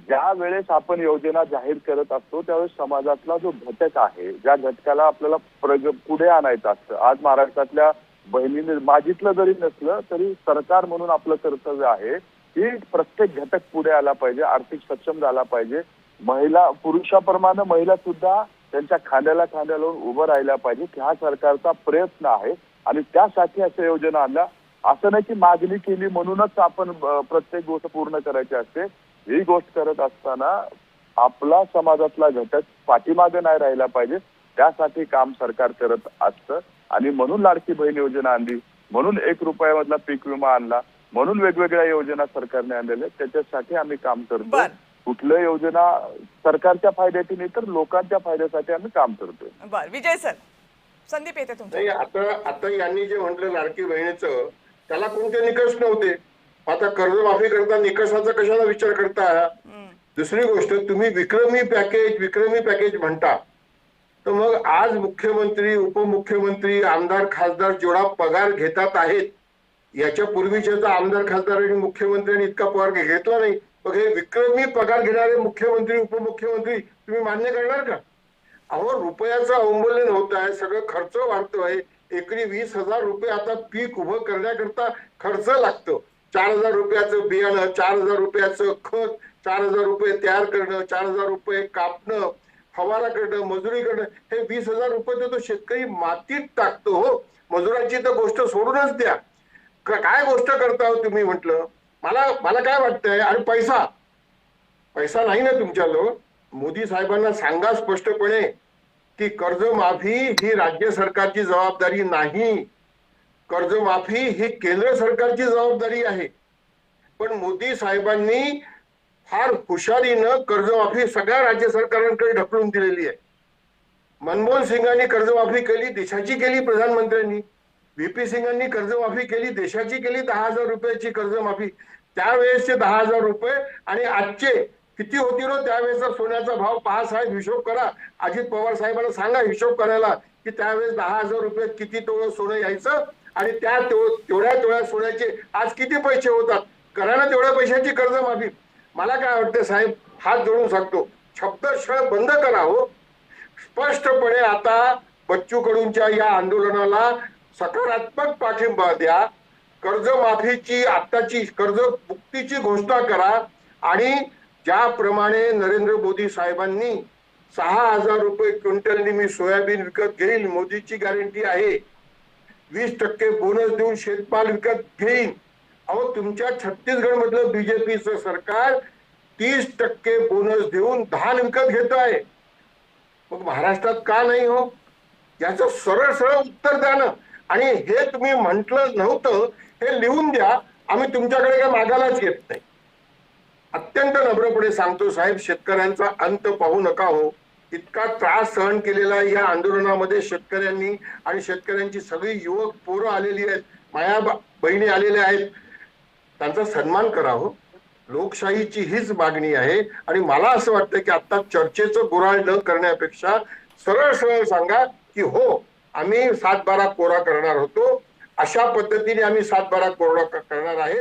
ज्या वेळेस आपण योजना जाहीर करत असतो त्यावेळेस समाजातला जो घटक आहे ज्या घटकाला आपल्याला पुढे आणायचं असतं. आज महाराष्ट्रातल्या बहिणीने मागितलं जरी नसलं तरी सरकार म्हणून आपलं कर्तव्य आहे की प्रत्येक घटक पुढे आला पाहिजे, आर्थिक सक्षम झाला पाहिजे. महिला पुरुषाप्रमाणे महिला सुद्धा त्यांच्या खांद्याला खांद्या लावून उभं राहिल्या पाहिजे की हा सरकारचा प्रयत्न आहे आणि त्यासाठी अशा योजना आणल्या. असं नाही की मागणी केली म्हणूनच आपण प्रत्येक गोष्ट पूर्ण करायची असते. ही गोष्ट करत असताना आपला समाजातला घटक पाठीमागे नाही राहिला पाहिजे त्यासाठी काम सरकार करत असतं आणि म्हणून लाडकी बहीण योजना आणली, म्हणून 1 रुपयामधला पीक विमा आणला, म्हणून वेगवेगळ्या योजना सरकारने आणलेल्या त्याच्यासाठी आम्ही काम करतो. कुठल्या योजना सरकारच्या फायद्याची नाही तर लोकांच्या फायद्यासाठी आम्ही काम करतोय. बरं विजय सर. संदीप येते तुमच्या. आता यांनी जे म्हटलं लाडकी बहिणीचं त्याला कोणते निकष नव्हते. आता कर्जमाफी करता निकषाचा कशाला विचार करता? दुसरी गोष्ट तुम्ही विक्रमी पॅकेज म्हणता तर मग आज मुख्यमंत्री उपमुख्यमंत्री आमदार खासदार जेवढा पगार घेतात आहेत याच्या पूर्वीच्या आमदार खासदार आणि मुख्यमंत्र्यांनी इतका पगार घेतला नाही. मग हे विक्रमी पगार घेणारे मुख्यमंत्री उपमुख्यमंत्री तुम्ही मान्य करणार का? अहो रुपयाचं अवमूल्यन होत आहे, सगळं खर्च वाढतोय. एकरी 20,000 रुपये आता पीक उभं करण्याकरता खर्च लागतो. 4,000 रुपयाचं बियाणं, 4,000 रुपयाचं खत, 4,000 रुपये तयार करणं, 4,000 रुपये कापणं, फवारा करणं, मजुरी करणं, हे 20,000 रुपये तो शेतकरी मातीत टाकतो. हो मजुरांची तर गोष्ट सोडूनच द्या. काय गोष्ट करता हो तुम्ही म्हटलं. मला काय वाटतंय आणि पैसा नाही ना तुमच्याजवळ. मोदी साहेबांना सांगा स्पष्टपणे की कर्जमाफी ही राज्य सरकारची जबाबदारी नाही, कर्जमाफी ही केंद्र सरकारची जबाबदारी आहे. पण मोदी साहेबांनी फार हुशारीनं कर्जमाफी सगळ्या राज्य सरकारांकडे ढकलून दिलेली आहे. मनमोहन सिंगांनी कर्जमाफी केली, देशाची केली प्रधानमंत्र्यांनी. व्हीपी सिंगांनी कर्जमाफी केली, देशाची केली 10,000 रुपयाची कर्जमाफी. त्यावेळेसचे 10,000 रुपये आणि आजचे किती होतील हो? त्यावेळेचा सोन्याचा भाव पहा साहेब, हिशोब करा. अजित पवार साहेबांना सांगा हिशोब करायला की त्यावेळेस 10,000 रुपयात किती तोळं सोनं यायचं आणि त्या तेवढ्या तोळ्या सोन्याचे आज किती पैसे होतात. करा ना तेवढ्या पैशाची कर्जमाफी. मला काय वाटतं साहेब, हात जोडून सांगतो, शब्दशः बंद करा हो. स्पष्टपणे आता बच्चू कडूंच्या या आंदोलनाला सकारात्मक पाठिंबा द्या. कर्जमाफीची, आत्ताची कर्जमुक्तीची घोषणा करा आणि ज्याप्रमाणे नरेंद्र मोदी साहेबांनी 6,000 रुपये क्विंटलनी मी सोयाबीन विकत घेईल, मोदीची गॅरंटी आहे. 20% बोनस देऊन शेतमाल विकत घेईन. अहो, तुमच्या छत्तीसगड मधलं बीजेपीचं सरकार 30% बोनस देऊन धान विकत घेत आहे. मग महाराष्ट्रात का नाही हो? याचं सरळ सरळ उत्तर द्या ना. आणि हे तुम्ही म्हटलं नव्हतं, हे लिहून द्या. आम्ही तुमच्याकडे काय मागायलाच येत नाही. अत्यंत नम्रपणे सांगतो साहेब, शेतकऱ्यांचा अंत पाहू नका हो. इतका त्रास सहन केलेला या आंदोलनामध्ये शेतकऱ्यांनी आणि शेतकऱ्यांची सगळी युवक पोरं आलेली आहेत, माया बहिणी आलेल्या आहेत. त्यांचा सन्मान करा हो. लोकशाहीची हीच मागणी आहे. आणि मला असं वाटतं की आता चर्चेचं गुऱ्हाळ न करण्यापेक्षा सरळ सरळ सांगा की हो, आम्ही 7-12 कोरा करणार होतो, अशा पद्धतीने आम्ही 7-12 कोरा करणार आहे.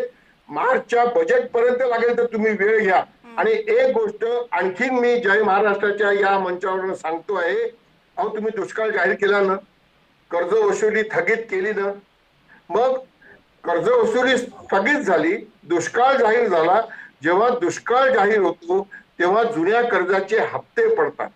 मार्चच्या बजेट पर्यंत लागेल तर तुम्ही वेळ घ्या. आणि एक गोष्ट आणखीन मी जय महाराष्ट्राच्या या मंचावरून सांगतो आहे, अहो तुम्ही दुष्काळ जाहीर केला ना, कर्ज वसुली स्थगित केली ना, मग कर्ज वसुली स्थगित झाली, दुष्काळ जाहीर झाला. जेव्हा दुष्काळ जाहीर होतो तेव्हा जुन्या कर्जाचे हप्ते पडतात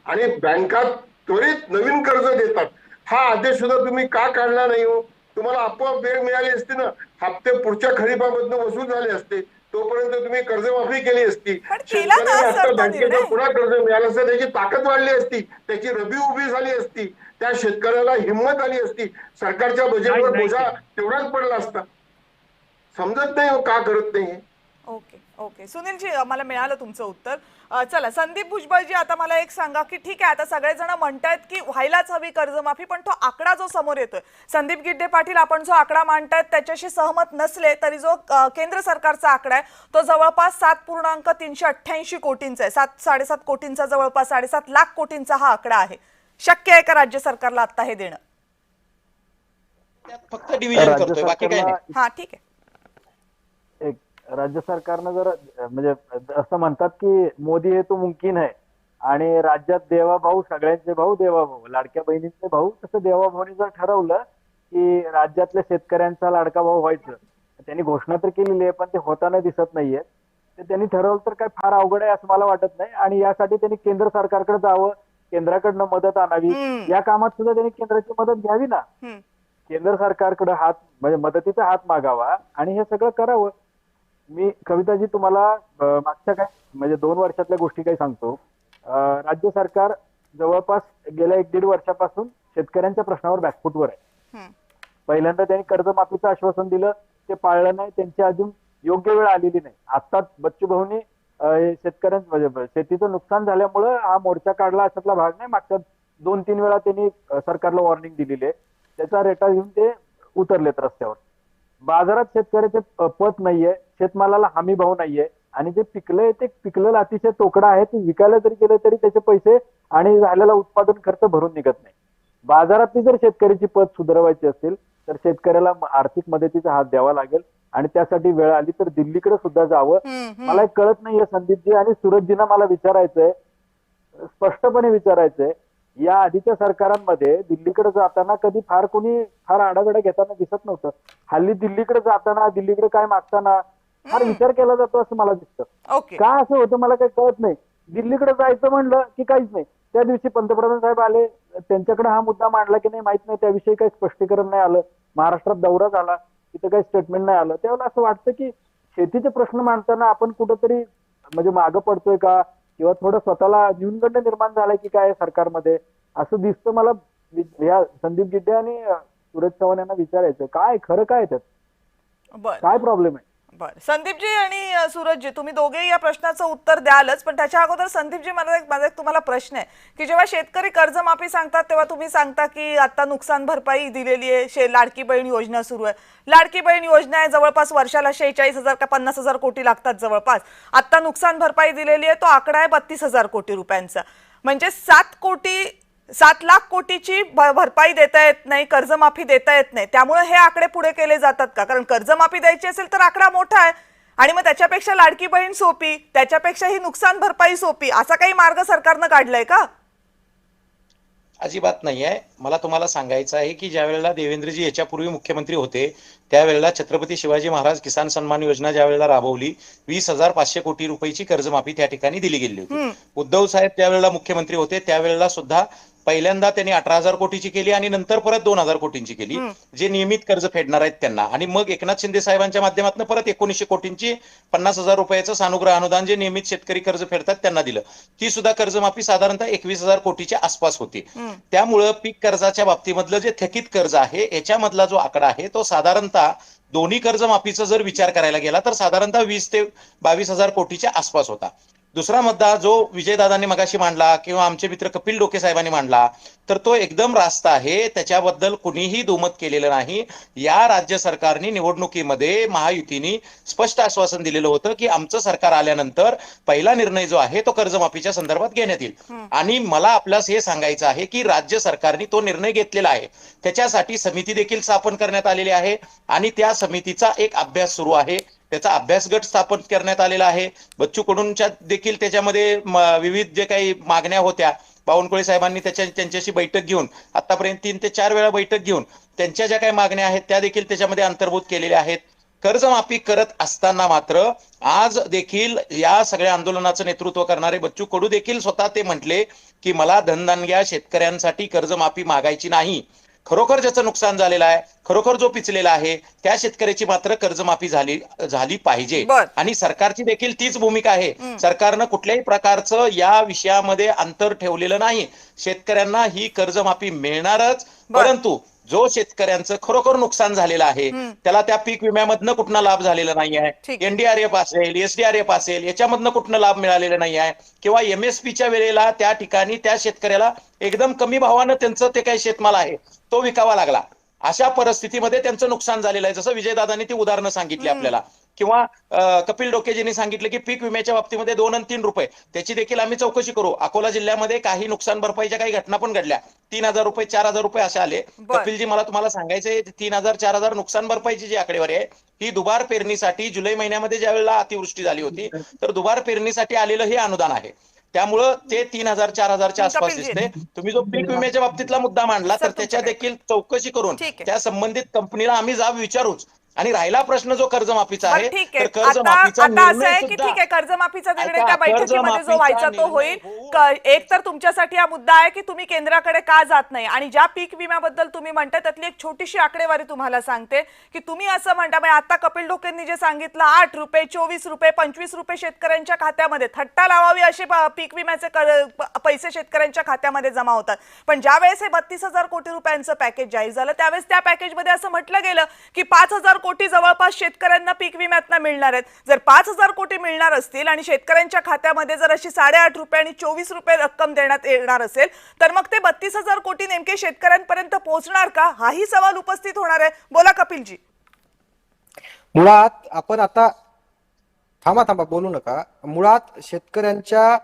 आणि बँका त्वरित नवीन कर्ज देतात. हा आदेश सुद्धा तुम्ही का काढला नाही हो? तुम्हाला आपोआप वेळ मिळाली असती ना, हप्ते पुढच्या खरीपामधून वसूल झाले असते, तोपर्यंत तुम्ही कर्जमाफी केली असती. शेतकऱ्यांनी आता बँकेचं पुन्हा कर्ज मिळालं असतं, त्याची ताकद वाढली असती, त्याची रबी उभी झाली असती, त्या शेतकऱ्याला हिंमत आली असती, सरकारच्या बजेटवर बोजा तेवढाच पडला असता. समजत नाही हो का करत नाही. ओके ओके सुनीलजी, मला मिळालं तुमचं उत्तर. चला संदीप भुजबळजी, आता मला एक सांगा की ठीक आहे, आता सगळेजण म्हणतायत की व्हायलाच हवी कर्जमाफी, पण तो आकडा जो समोर येतोय, संदीप गिड्डे पाटील आपण जो आकडा मांडतायत त्याच्याशी सहमत नसले तरी जो केंद्र सरकारचा आकडा आहे तो जवळपास 7.388 कोटींचा आहे. 7-7.5 कोटींचा, जवळपास 7.5 लाख कोटींचा हा आकडा आहे. शक्य आहे का राज्य सरकारला आता हे देणं? फक्त डिव्हिजन करतोय, बाकी काही नाही. हा ठीक आहे. एक राज्य सरकारनं जर म्हणजे असं म्हणतात की मोदी हे तो मुमकिन आहे आणि राज्यात देवाभाऊ, सगळ्यांचे भाऊ देवाभाऊ, लाडक्या बहिणींचे भाऊ, तसं देवाभाऊनी जर ठरवलं की राज्यातल्या शेतकऱ्यांचा लाडका भाऊ व्हायचं, त्यांनी घोषणा तर केलेली आहे पण ते होताना दिसत नाहीये, ते त्यांनी ठरवलं तर काय फार अवघड आहे असं मला वाटत नाही. आणि यासाठी त्यांनी केंद्र सरकारकडे जावं, केंद्राकडनं मदत आणावी. या कामात सुद्धा त्यांनी केंद्राची मदत घ्यावी ना. केंद्र सरकारकडे हात म्हणजे मदतीचा हात मागावा आणि हे सगळं करावं. मी कविताजी तुम्हाला मागच्या काय म्हणजे 2 वर्षातल्या गोष्टी काही सांगतो. राज्य सरकार जवळपास गेल्या 1-1.5 वर्षापासून शेतकऱ्यांच्या प्रश्नावर बॅकफुटवर आहे. पहिल्यांदा त्यांनी कर्जमाफीचं आश्वासन दिलं, ते पाळलं नाही, त्यांची अजून योग्य वेळ आलेली नाही. आता बच्चू भाऊनी शेतकऱ्यांचं म्हणजे शेतीचं नुकसान झाल्यामुळं हा मोर्चा काढला अशातला भाग नाही. मागच्या 2-3 वेळा त्यांनी सरकारला वॉर्निंग दिलेली आहे, त्याचा रेटा घेऊन ते उतरलेत रस्त्यावर. बाजारात शेतकऱ्याचे पत नाहीये, शेतमालाला हमी भाव नाहीये आणि जे पिकलंय ते पिकलेलं अतिशय तोकडा आहे, ते विकायला जरी गेलं तरी त्याचे पैसे आणि झालेला उत्पादन खर्च भरून निघत नाही. बाजारातली जर शेतकऱ्याची पत सुधारवायची असेल तर शेतकऱ्याला आर्थिक मदतीचा हात द्यावा लागेल आणि त्यासाठी वेळ आली तर दिल्लीकडे सुद्धा जावं. मला एक कळत नाहीये संदीपजी आणि सूरजजींना मला विचारायचंय, स्पष्टपणे विचारायचंय, या आधीच्या सरकारांमध्ये दिल्लीकडे जाताना कधी फार आडागडा घेताना दिसत नव्हतं. हल्ली दिल्लीकडे जाताना, दिल्लीकडे काय मागताना फार विचार केला जातो असं मला दिसतं. का असं होतं मला काही कळत नाही. दिल्लीकडे जायचं म्हणलं की काहीच नाही. त्या दिवशी पंतप्रधान साहेब आले, त्यांच्याकडे हा मुद्दा मांडला की नाही माहित नाही, त्याविषयी काही स्पष्टीकरण नाही आलं. महाराष्ट्रात दौरा झाला, तिथं काही स्टेटमेंट नाही आलं. त्यावेळेला असं वाटतं की शेतीचे प्रश्न मांडताना आपण कुठंतरी म्हणजे मागं पडतोय का, किंवा थोडं स्वतःला न्यूनगंड निर्माण झालाय की काय सरकारमध्ये, असं दिसतं मला. या संदीप गिड्डे आणि सूरज चव्हाण यांना विचारायचं काय खरं काय त्यात, काय प्रॉब्लेम आहे. बरं, संदीपजी आणि सूरजजी, तुम्ही दोघेही या प्रश्नाचं उत्तर द्यालच, पण त्याच्या अगोदर संदीपजी, माझा एक तुम्हाला प्रश्न आहे की जेव्हा शेतकरी कर्जमाफी सांगतात तेव्हा तुम्ही सांगता की आता नुकसान भरपाई दिलेली आहे, लाडकी बहीण योजना सुरू आहे. लाडकी बहीण योजना आहे, जवळपास वर्षाला 46,000 का 50,000 कोटी लागतात जवळपास. आता नुकसान भरपाई दिलेली आहे, तो आकडा आहे 32,000 कोटी रुपयांचा. म्हणजे 7 लाख कोटीची भरपाई देता येत नाही, कर्जमाफी देता येत नाही. त्यामुळे हे आकडे पुढे केले जातात का? कारण कर्जमाफी द्यायची असेल तर आकडा मोठा आहे आणि मग त्याच्यापेक्षा लाडकी बहीण सोपी, त्याच्यापेक्षा ही नुकसान भरपाई सोपी, असा काही मार्ग सरकारनं काढलाय का? अजिबात नाही आहे. मला तुम्हाला सांगायचं आहे की ज्या वेळेला देवेंद्रजी याच्यापूर्वी मुख्यमंत्री होते त्यावेळेला छत्रपती शिवाजी महाराज किसान सन्मान योजना ज्या वेळेला राबवली, 20,500 कोटी रुपयाची कर्जमाफी त्या ठिकाणी दिली गेली होती. उद्धव साहेब त्यावेळेला मुख्यमंत्री होते त्यावेळेला सुद्धा पहिल्यांदा त्यांनी 18,000 कोटीची केली आणि नंतर परत 2,000 कोटींची केली, जे नियमित कर्ज फेडणार आहेत त्यांना. आणि मग एकनाथ शिंदे साहेबांच्या माध्यमातून परत 1900 कोटींची 50,000 रुपयाचं सानुग्रह अनुदान जे नियमित शेतकरी कर्ज फेडतात त्यांना दिलं. ती सुद्धा कर्जमाफी साधारणतः 21,000 कोटीच्या आसपास होती. त्यामुळं पीक कर्जाच्या बाबतीमधलं जे थकीत कर्ज आहे याच्यामधला जो आकडा आहे तो साधारणतः दोन्ही कर्जमाफीचा जर विचार करायला गेला तर साधारणतः 20 ते 22,000 कोटीच्या आसपास होता. दुसरा मुद्दा जो विजयदादांनी मगाशी मांडला किंवा आमचे मित्र कपिल डोके साहेबांनी मांडला तर तो एकदम रास्त आहे, त्याच्याबद्दल कुणीही दुमत केलेलं नाही. या राज्य सरकारने निवडणुकीमध्ये महायुतीने स्पष्ट आश्वासन दिलेलं होतं की आमचं सरकार आल्यानंतर पहिला निर्णय जो आहे तो कर्जमाफीच्या संदर्भात घेण्यात येईल. आणि मला आपल्यास हे सांगायचं आहे की राज्य सरकारने तो निर्णय घेतलेला आहे. त्याच्यासाठी समिती देखील स्थापन करण्यात आलेली आहे आणि त्या समितीचा एक अभ्यास सुरू आहे. त्याचा अभ्यास गट स्थापन करण्यात आलेला आहे. बच्चू कडूंच्या देखील त्याच्यामध्ये विविध जे काही मागण्या होत्या, बावनकुळे साहेबांनी त्यांच्याशी बैठक घेऊन आतापर्यंत 3 ते 4 वेळा बैठक घेऊन त्यांच्या ज्या काही मागण्या आहेत त्या देखील त्याच्यामध्ये अंतर्भूत केलेल्या आहेत. कर्जमाफी करत असताना मात्र आज देखील या सगळ्या आंदोलनाचं नेतृत्व करणारे बच्चू कडू देखील स्वतः ते म्हटले की मला धनदानग्या शेतकऱ्यांसाठी कर्जमाफी मागायची नाही. खरोखर ज्याचं नुकसान झालेलं आहे, खरोखर जो पिचलेला आहे त्या शेतकऱ्याची मात्र कर्जमाफी झाली पाहिजे. आणि सरकारची देखील तीच भूमिका आहे. सरकारनं कुठल्याही प्रकारचं या विषयामध्ये अंतर ठेवलेलं नाही. शेतकऱ्यांना ही कर्जमाफी मिळणारच, परंतु जो शेतकऱ्यांचं खरोखर नुकसान झालेलं आहे त्याला त्या पीक विम्यामधनं कुठनं लाभ झालेला नाही आहे, एनडीआरएफ असेल, एसडीआरएफ असेल, याच्यामधनं कुठनं लाभ मिळालेला नाही आहे, किंवा एमएसपीच्या वेळेला त्या ठिकाणी त्या शेतकऱ्याला एकदम कमी भावानं त्यांचं ते काही शेतमाल आहे तो विकावा लागला. अशा परिस्थितीमध्ये त्यांचं नुकसान झालेलं आहे. जसं विजयदादांनी ती उदाहरणं सांगितली आपल्याला, किंवा कपिल डोकेजींनी सांगितलं की पीक विम्याच्या बाबतीमध्ये 2 आणि 3 रुपये त्याची देखील आम्ही चौकशी करू. अकोला जिल्ह्यामध्ये काही नुकसान भरपाईच्या काही घटना पण घडल्या, 3,000 रुपये 4,000 रुपये असे आले. कपिलजी मला तुम्हाला सांगायचंय 3,000 4,000 नुकसान भरपाईची जी आकडेवारी आहे ही दुबार पेरणीसाठी जुलै महिन्यामध्ये ज्या वेळेला अतिवृष्टी झाली होती तर दुबार पेरणीसाठी आलेलं हे अनुदान आहे. त्यामुळं ते 3,000 4,000च्या आसपास दिसते. तुम्ही जो पीक विम्याच्या बाबतीतला मुद्दा मांडला तर त्याच्या देखील चौकशी करून त्या संबंधित कंपनीला आम्ही जाब विचारूच. आणि राहिला प्रश्न जो कर्जमाफीचा आहे तर कर्जमाफीचा निर्णय की ठीक आहे, कर्जमाफीचा निर्णय त्या बैठकीमध्ये जो व्हायचा तो होईल. एक तर तुमच्यासाठी हा मुद्दा आहे की तुम्ही केंद्राकडे का जात नाही, आणि ज्या पीक विम्याबद्दल तुम्ही म्हणता त्यातली एक छोटीशी आकडेवारी तुम्हाला सांगते की तुम्ही असं म्हणता म्हणजे आता कपिल डोकेंनी जे सांगितलं 8 रुपये 24 रुपये 25 रुपये शेतकऱ्यांच्या खात्यामध्ये थट्टा लावावी असे पीक विम्याचे पैसे शेतकऱ्यांच्या खात्यामध्ये जमा होतात. पण ज्या वेळेस हे 32,000 कोटी रुपयांचं पॅकेज जाहीर झालं त्यावेळेस त्या पॅकेजमध्ये असं म्हटलं गेलं की 5,000 कोटी जवळपास शेतकऱ्यांना पीक विम्यातनं मिळणार आहेत. जर 5,000 कोटी मिळणार असतील आणि शेतकऱ्यांच्या खात्यामध्ये जर अशी 8.5 रुपये आणि 24 रुपये रक्कम देण्यात येणार असेल तर मग ते 32,000 कोटी नेमके शेतकऱ्यांपर्यंत पोहोचणार का, हाही सवाल उपस्थित होणार आहे. बोला कपिलजी. मुळात आपण आता थांबा बोलू नका. मुळात शेतकऱ्यांच्या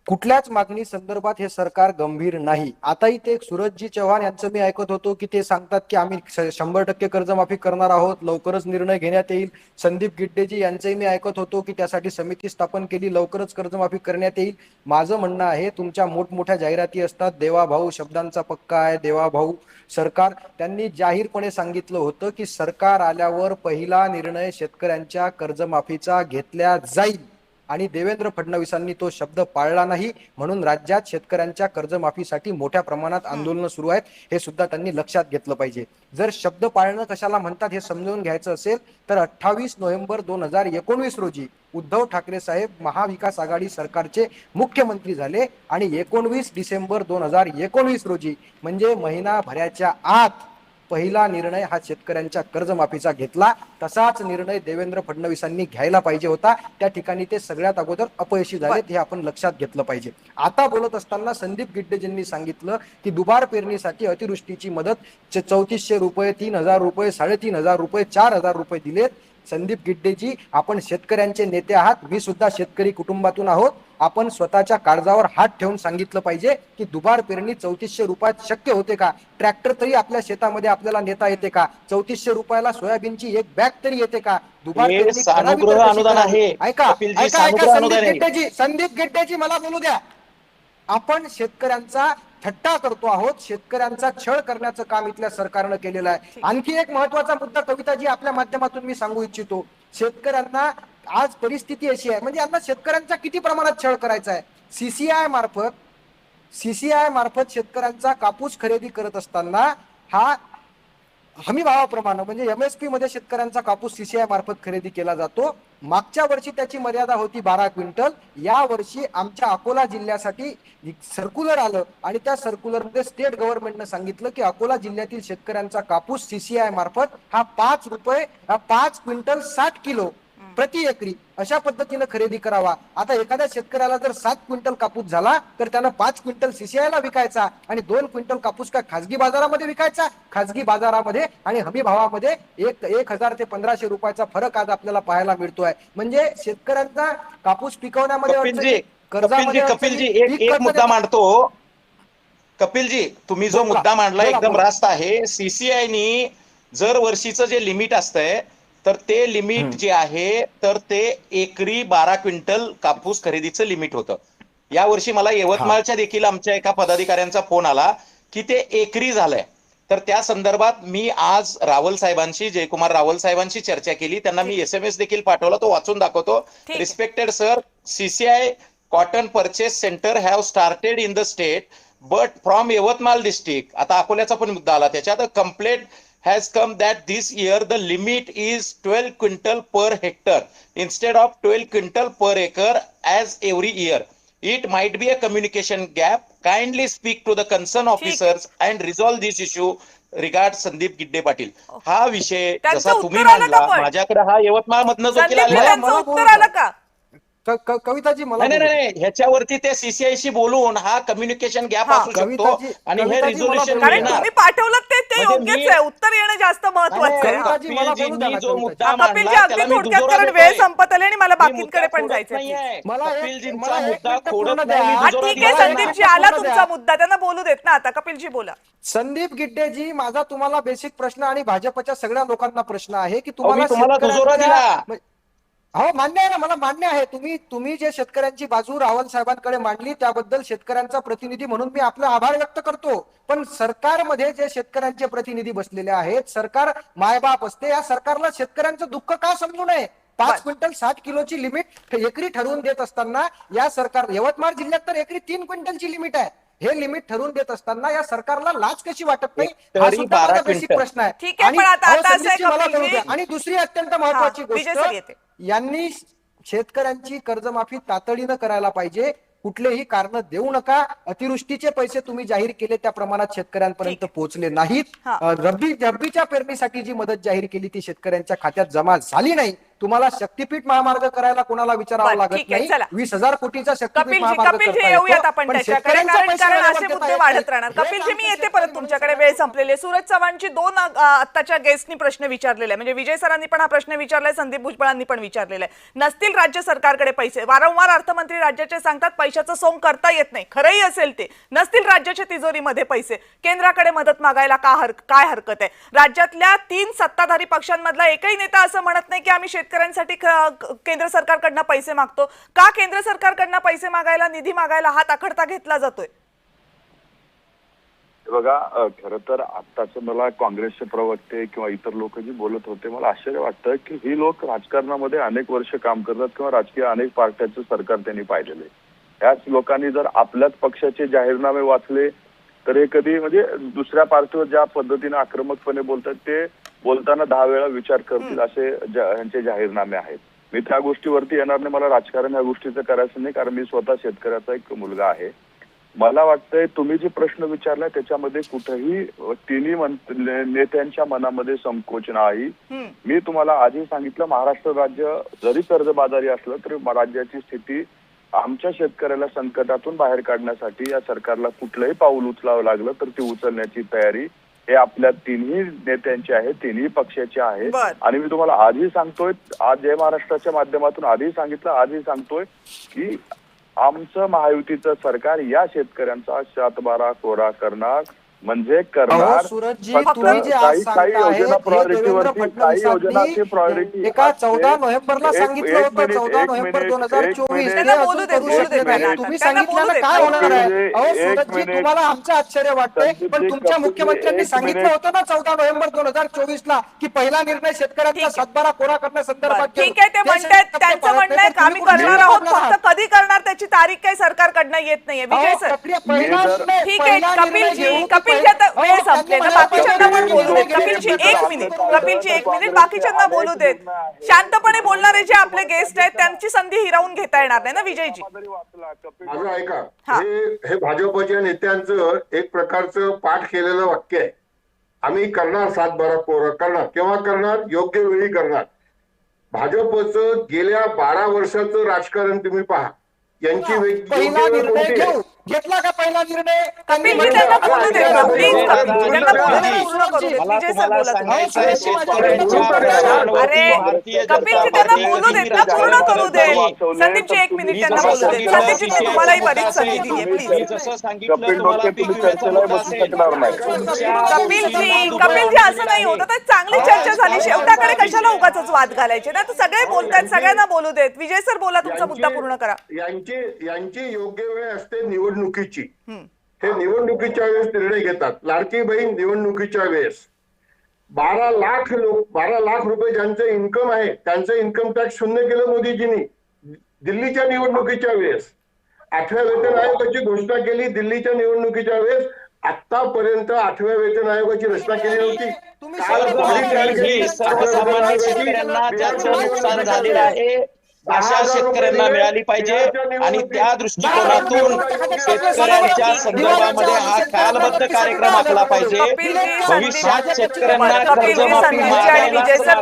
कुठल्याच मागणी संदर्भात हे सरकार गंभीर नाही. आताही ते सूरजजी चव्हाण यांचं मी ऐकत होतो की ते सांगतात की आम्ही 100% कर्जमाफी करणार आहोत, लवकरच निर्णय घेण्यात येईल. संदीप गिड्डेजी यांचंही मी ऐकत होतो की त्यासाठी समिती स्थापन केली, लवकरच कर्जमाफी करण्यात येईल. माझं म्हणणं आहे तुमच्या मोठमोठ्या जाहिराती असतात, देवाभाऊ शब्दांचा पक्का आहे, देवाभाऊ सरकार. त्यांनी जाहीरपणे सांगितलं होतं की सरकार आल्यावर पहिला निर्णय शेतकऱ्यांच्या कर्जमाफीचा घेतला जाईल आणि देवेंद्र फडणवीसांनी तो शब्द पाळला नाही. म्हणून राज्यात शेतकऱ्यांच्या कर्जमाफीसाठी मोठ्या प्रमाणात आंदोलनं सुरू आहेत. हे सुद्धा त्यांनी लक्षात घेतलं पाहिजे. जर शब्द पाळणं कशाला म्हणतात हे समजून घ्यायचं असेल तर 28 नोव्हेंबर 2019 रोजी उद्धव ठाकरे साहेब महाविकास आघाडी सरकारचे मुख्यमंत्री झाले आणि 19 डिसेंबर 2019 रोजी म्हणजे महिनाभराच्या आत पहिला निर्णय हा शेतकऱ्यांच्या कर्जमाफीचा घेतला. तसाच निर्णय देवेंद्र फडणवीसांनी घ्यायला पाहिजे होता. त्या ठिकाणी ते सगळ्यात अगोदर अपयशी झालेत, हे आपण लक्षात घेतलं पाहिजे. आता बोलत असताना संदीप गिड्डेजींनी सांगितलं की दुबार पेरणीसाठी अतिवृष्टीची मदत 3400 रुपये, 3000 रुपये, 3500 रुपये, 4000 रुपये दिलेत. संदीप गिड्डेजी, आपण शेतकऱ्यांचे नेते आहात, मी सुद्धा शेतकरी कुटुंबातून आहोत. आपण स्वतःच्या काळजावर हात ठेवून सांगितलं पाहिजे की दुबार पेरणी 3400 रुपयात शक्य होते का? ट्रॅक्टर तरी आपल्या शेतामध्ये आपल्याला नेता येते का? 3400 रुपयाला सोयाबीनची एक बॅग तरी येते का? दुबार हे पेरणी करावी तर सानुग्रह कशी अनुदान करावी? आहे. ऐका कपिलजी, ऐका ऐका सानुग्रह अनुदान आहे. संदीप गिड्डेजी मला बोलू द्या. आपण शेतकऱ्यांचा थट्टा करतो आहोत, शेतकऱ्यांचा छळ करण्याचं काम इथल्या सरकारनं केलेलं आहे. आणखी एक महत्वाचा मुद्दा कविताजी आपल्या माध्यमातून मी सांगू इच्छितो. शेतकऱ्यांना आज परिस्थिती अशी आहे, म्हणजे यांना शेतकऱ्यांचा किती प्रमाणात छळ करायचा आहे. सीसीआय मार्फत शेतकऱ्यांचा कापूस खरेदी करत असताना हा हमी भावाप्रमाणे म्हणजे MSP मध्ये शेतकऱ्यांचा कापूस सीसीआय मार्फत खरेदी केला जातो. मागच्या वर्षी त्याची मर्यादा होती 12 क्विंटल. या वर्षी आमच्या अकोला जिल्ह्यासाठी सर्क्युलर आलं आणि त्या सर्क्युलरमध्ये स्टेट गव्हर्नमेंटनं सांगितलं की अकोला जिल्ह्यातील शेतकऱ्यांचा कापूस सीसीआय मार्फत हा 5 क्विंटल 60 किलो प्रति एकरी अशा पद्धतीने खरेदी करावा. आता एखाद्या शेतकऱ्याला जर 7 क्विंटल कापूस झाला तर त्यानं 5 क्विंटल सीसीआयला विकायचा आणि 2 क्विंटल कापूस काय खासगी बाजारामध्ये विकायचा. खासगी बाजारामध्ये आणि हमी भावामध्ये 1000 ते 1500 रुपयाचा फरक आज आपल्याला पाहायला मिळतोय. म्हणजे शेतकऱ्यांचा कापूस पिकवण्यामध्ये कपिलजी एक मुद्दा मांडतो. कपिलजी, तुम्ही जो मुद्दा मांडला एकदम रास्त आहे. सीसीआयनी जर वर्षीचं जे लिमिट असतंय तर ते लिमिट जे आहे तर ते एकरी 12 क्विंटल कापूस खरेदीचं लिमिट होतं. या वर्षी मला यवतमाळच्या देखील आमच्या एका पदाधिकाऱ्यांचा फोन आला की ते एकरी झालंय. तर त्या संदर्भात मी आज रावल साहेबांशी, जयकुमार रावल साहेबांशी चर्चा केली. त्यांना मी SMS देखील पाठवला, तो वाचून दाखवतो. Respected sir, CCI cotton purchase centre have started in the state but from Yavatmal district. आता अकोल्याचा पण मुद्दा आला त्याच्यात. Complaint has come that this year the limit is 12 quintal per hectare instead of 12 quintal per acre as every year. It might be a communication gap. Kindly speak to the concerned officers and resolve this issue. Regard Sandeep Gidde Patil. हा विषय जसा तुम्ही मांडला, माझ्याकडे हा यवतमाळ मधनं जो केला उत्तर आलं का? कविताजी मला नाही, ह्याच्यावरती ते CCI बोलून हा कम्युनिकेशन गॅप असू शकतो आणि हे रिझोल्युशन कारण तुम्ही पाठवलं ते योग्यच आहे. उत्तर येणं जास्त महत्वाचं आहे. जो मुद्दा कपिलजी, अगदी थोडक्यात, कारण वेळ संपत आली आणि मला बाकींकडे पण जायचं आहे. कपिलजींचा मुद्दा खोडत ठीक आहे संदीपजी, आला तुमचा मुद्दा, त्यांना बोलू देत ना. आता कपिलजी बोला. संदीप गिड्डेजी, माझा तुम्हाला बेसिक प्रश्न आणि भाजपच्या सगळ्या लोकांना प्रश्न आहे की तुम्हाला दिला. हो, मान्य आहे ना, मला मान्य आहे. तुम्ही जे शेतकऱ्यांची बाजू रावल साहेबांकडे मांडली त्याबद्दल शेतकऱ्यांचा प्रतिनिधी म्हणून मी आपला आभार व्यक्त करतो. पण सरकारमध्ये जे शेतकऱ्यांचे प्रतिनिधी बसलेले आहेत, सरकार मायबाप असते, या सरकारला शेतकऱ्यांचं दुःख का समजू नये? 5 क्विंटल 60 किलोची लिमिट एकरी ठरवून देत असताना या सरकार, यवतमाळ जिल्ह्यात तर एकरी 3 क्विंटलची लिमिट आहे. हे लिमिट ठरवून देत असताना या सरकारला लाज कशी वाटत नाही, हा सुद्धा माझा बेसिक प्रश्न आहे. आणि दुसरी अत्यंत महत्वाची गोष्ट, यांनी शेतकऱ्यांची कर्जमाफी तातडीनं करायला पाहिजे. कुठलेही कारण देऊ नका. अतिवृष्टीचे पैसे तुम्ही जाहीर केले त्या प्रमाणात शेतकऱ्यांपर्यंत पोहोचले नाहीत. रब्बीच्या पेरणीसाठी जी मदत जाहीर केली ती शेतकऱ्यांच्या खात्यात जमा झाली नाही. तुम्हाला शक्तिपीठ महामार्ग करायला कोणाला विचारावं लागत नाही. 20,000 कोटीचा शक्तिपीठ महामार्ग येऊयात आपण त्याच्याकडे, कारण असे मुद्दे वाढत राहणार. कपिलजी, मी येते परत तुमच्याकडे, वेळ संपलेले. सूरज चव्हाणची 2 आत्ताच्या गेस्टनी प्रश्न विचारलेला आहे, म्हणजे विजय सरांनी पण हा प्रश्न विचारलाय, संदीप भुजबळांनी पण विचारलेला आहे. नसतील राज्य सरकारकडे पैसे, वारंवार अर्थमंत्री राज्याचे सांगतात पैशाचं सोंग करता येत नाही. खरंही असेल ते, नसतील राज्याच्या तिजोरीमध्ये पैसे, केंद्राकडे मदत मागायला काय हरकत आहे? राज्यातल्या 3 सत्ताधारी पक्षांमधला एकही नेता असं म्हणत नाही की आम्ही शेतकऱ्यांसाठी केंद्र सरकारकडनं पैसे मागतो. का केंद्र सरकारकडनं पैसे मागायला, निधी मागायला हात आखडता घेतला जातोय? बघा, खरं तर आत्ताच मला काँग्रेसचे प्रवक्ते किंवा इतर लोक जी बोलत होते, मला आश्चर्य वाटतं की ही लोक राजकारणामध्ये अनेक वर्ष काम करतात किंवा राजकीय अनेक पार्ट्यांचं सरकार त्यांनी पाहिलेलं आहे. ह्याच लोकांनी जर आपल्याच पक्षाचे जाहीरनामे वाचले तर हे कधी, म्हणजे दुसऱ्या पार्टीवर ज्या पद्धतीने आक्रमकपणे बोलतात ते बोलताना 10 वेळा विचार करतील असे यांचे जाहीरनामे आहेत. मी त्या गोष्टीवरती येणार नाही. मला राजकारण ह्या गोष्टीचं करायचं नाही, कारण मी स्वतः शेतकऱ्याचा एक मुलगा आहे. मला वाटतंय तुम्ही जे प्रश्न विचारलाय त्याच्यामध्ये कुठेही तिन्ही नेत्यांच्या मनामध्ये संकोच नाही. मी तुम्हाला आधी सांगितलं, महाराष्ट्र राज्य जरी कर्जबाजारी असलं तरी राज्याची स्थिती आमच्या शेतकऱ्याला संकटातून बाहेर काढण्यासाठी या सरकारला कुठलंही पाऊल उचलावं लागलं तर ती उचलण्याची तयारी हे आपल्या तिन्ही नेत्यांची आहे, तिन्ही पक्षाची आहे. आणि मी तुम्हाला आधी सांगतोय, आज जय महाराष्ट्राच्या माध्यमातून आधी सांगितलं, आधी सांगतोय की आमचं महायुतीचं सरकार या शेतकऱ्यांचा सातबारा कोरा करणार, म्हणजे करणार. सूरजजी, फक्त तुम्ही जे आज काही योजना सांगताय प्रायोरिटीवरती, काही योजनाची प्रायोरिटी एका 14 नोव्हेंबरला सांगितलं होतं, 14 नोव्हेंबर 2024 तुम्ही सांगितलं काय होणार आहे? अहो सूरजजी, तुम्हाला आमचं आश्चर्य वाटतंय, पण तुमच्या मुख्यमंत्र्यांनी सांगितलं होतं ना 14 नोव्हेंबर 2024 ला की पहिला निर्णय शेतकऱ्यांचा सातबारा कोरा करण्यासंदर्भात. ठीक आहे, ते म्हणतायत, त्यांचं म्हणणं आहे आम्ही करणार आहोत, फक्त कधी करणार त्याची तारीख काही सरकारकडनं येत नाहीये. विजय सर, ठीक आहे. कपिलजी आता वेळ संपले ना, बाकीच्यांना पण बोलू देत. कपिलजी एक मिनिट बाकीच्यांना बोलू देत. शांतपणे बोलणारे जे आपले गेस्ट आहेत त्यांची संधी हिरावून घेता येणार नाही ना विजयजी. माझं ऐका, हे भाजपच्या नेत्यांचं एक प्रकारचं पाठ केलेलं वाक्य आहे. आम्ही करणार सातबारा कोरा करणार. केव्हा करणार? योग्य वेळी करणार. भाजपचं गेल्या 12 वर्षाचं राजकारण तुम्ही पहा. यांची पहिला निर्णय घेऊ. घेतला का पहिला निर्णय? कपिलजी त्यांना बोलू देत ना, प्लीज. त्यांना बोलू देत, पूर्ण करू देत. विजय सर बोला. अरे कपिलजी त्यांना बोलू देत ना, पूर्ण करू देत. संदीपजी एक मिनिट त्यांना बोलू देत. संदीपजी मी तुम्हालाही बरीच संधी दिली आहे, प्लीज. कपिलजी असं नाही होत, तर चांगली चर्चा झाली. शेवटाकडे कशाला उगाच वाद घालायचे ना, तर सगळे बोलतायत, सगळ्यांना बोलू देत. विजय सर बोला, तुमचा मुद्दा पूर्ण करा. यांची योग्य वेळ असते निवडणुकीची. हे निवडणुकीच्या वेळेस निर्णय घेतात. लाडकी बहीण निवडणुकीच्या वेळेस 12 लाख रुपये ज्यांचं इन्कम आहे त्यांचं इन्कम टॅक्स शून्य केलं मोदीजींनी दिल्लीच्या निवडणुकीच्या वेळेस. 8व्या वेतन आयोगाची घोषणा केली दिल्लीच्या निवडणुकीच्या वेळेस. आतापर्यंत 8व्या वेतन आयोगाची रचना केली नव्हती. सर्वसामान्य शेतकऱ्यांना ज्याचं नुकसान झालेलं आहे अशा शेतकऱ्यांना मिळाली पाहिजे आणि त्या दृष्टिकोनातून शेतकऱ्यांच्या संदर्भामध्ये हा कालबद्ध कार्यक्रम आखला पाहिजे. भविष्यात शेतकऱ्यांना कर्जमाफी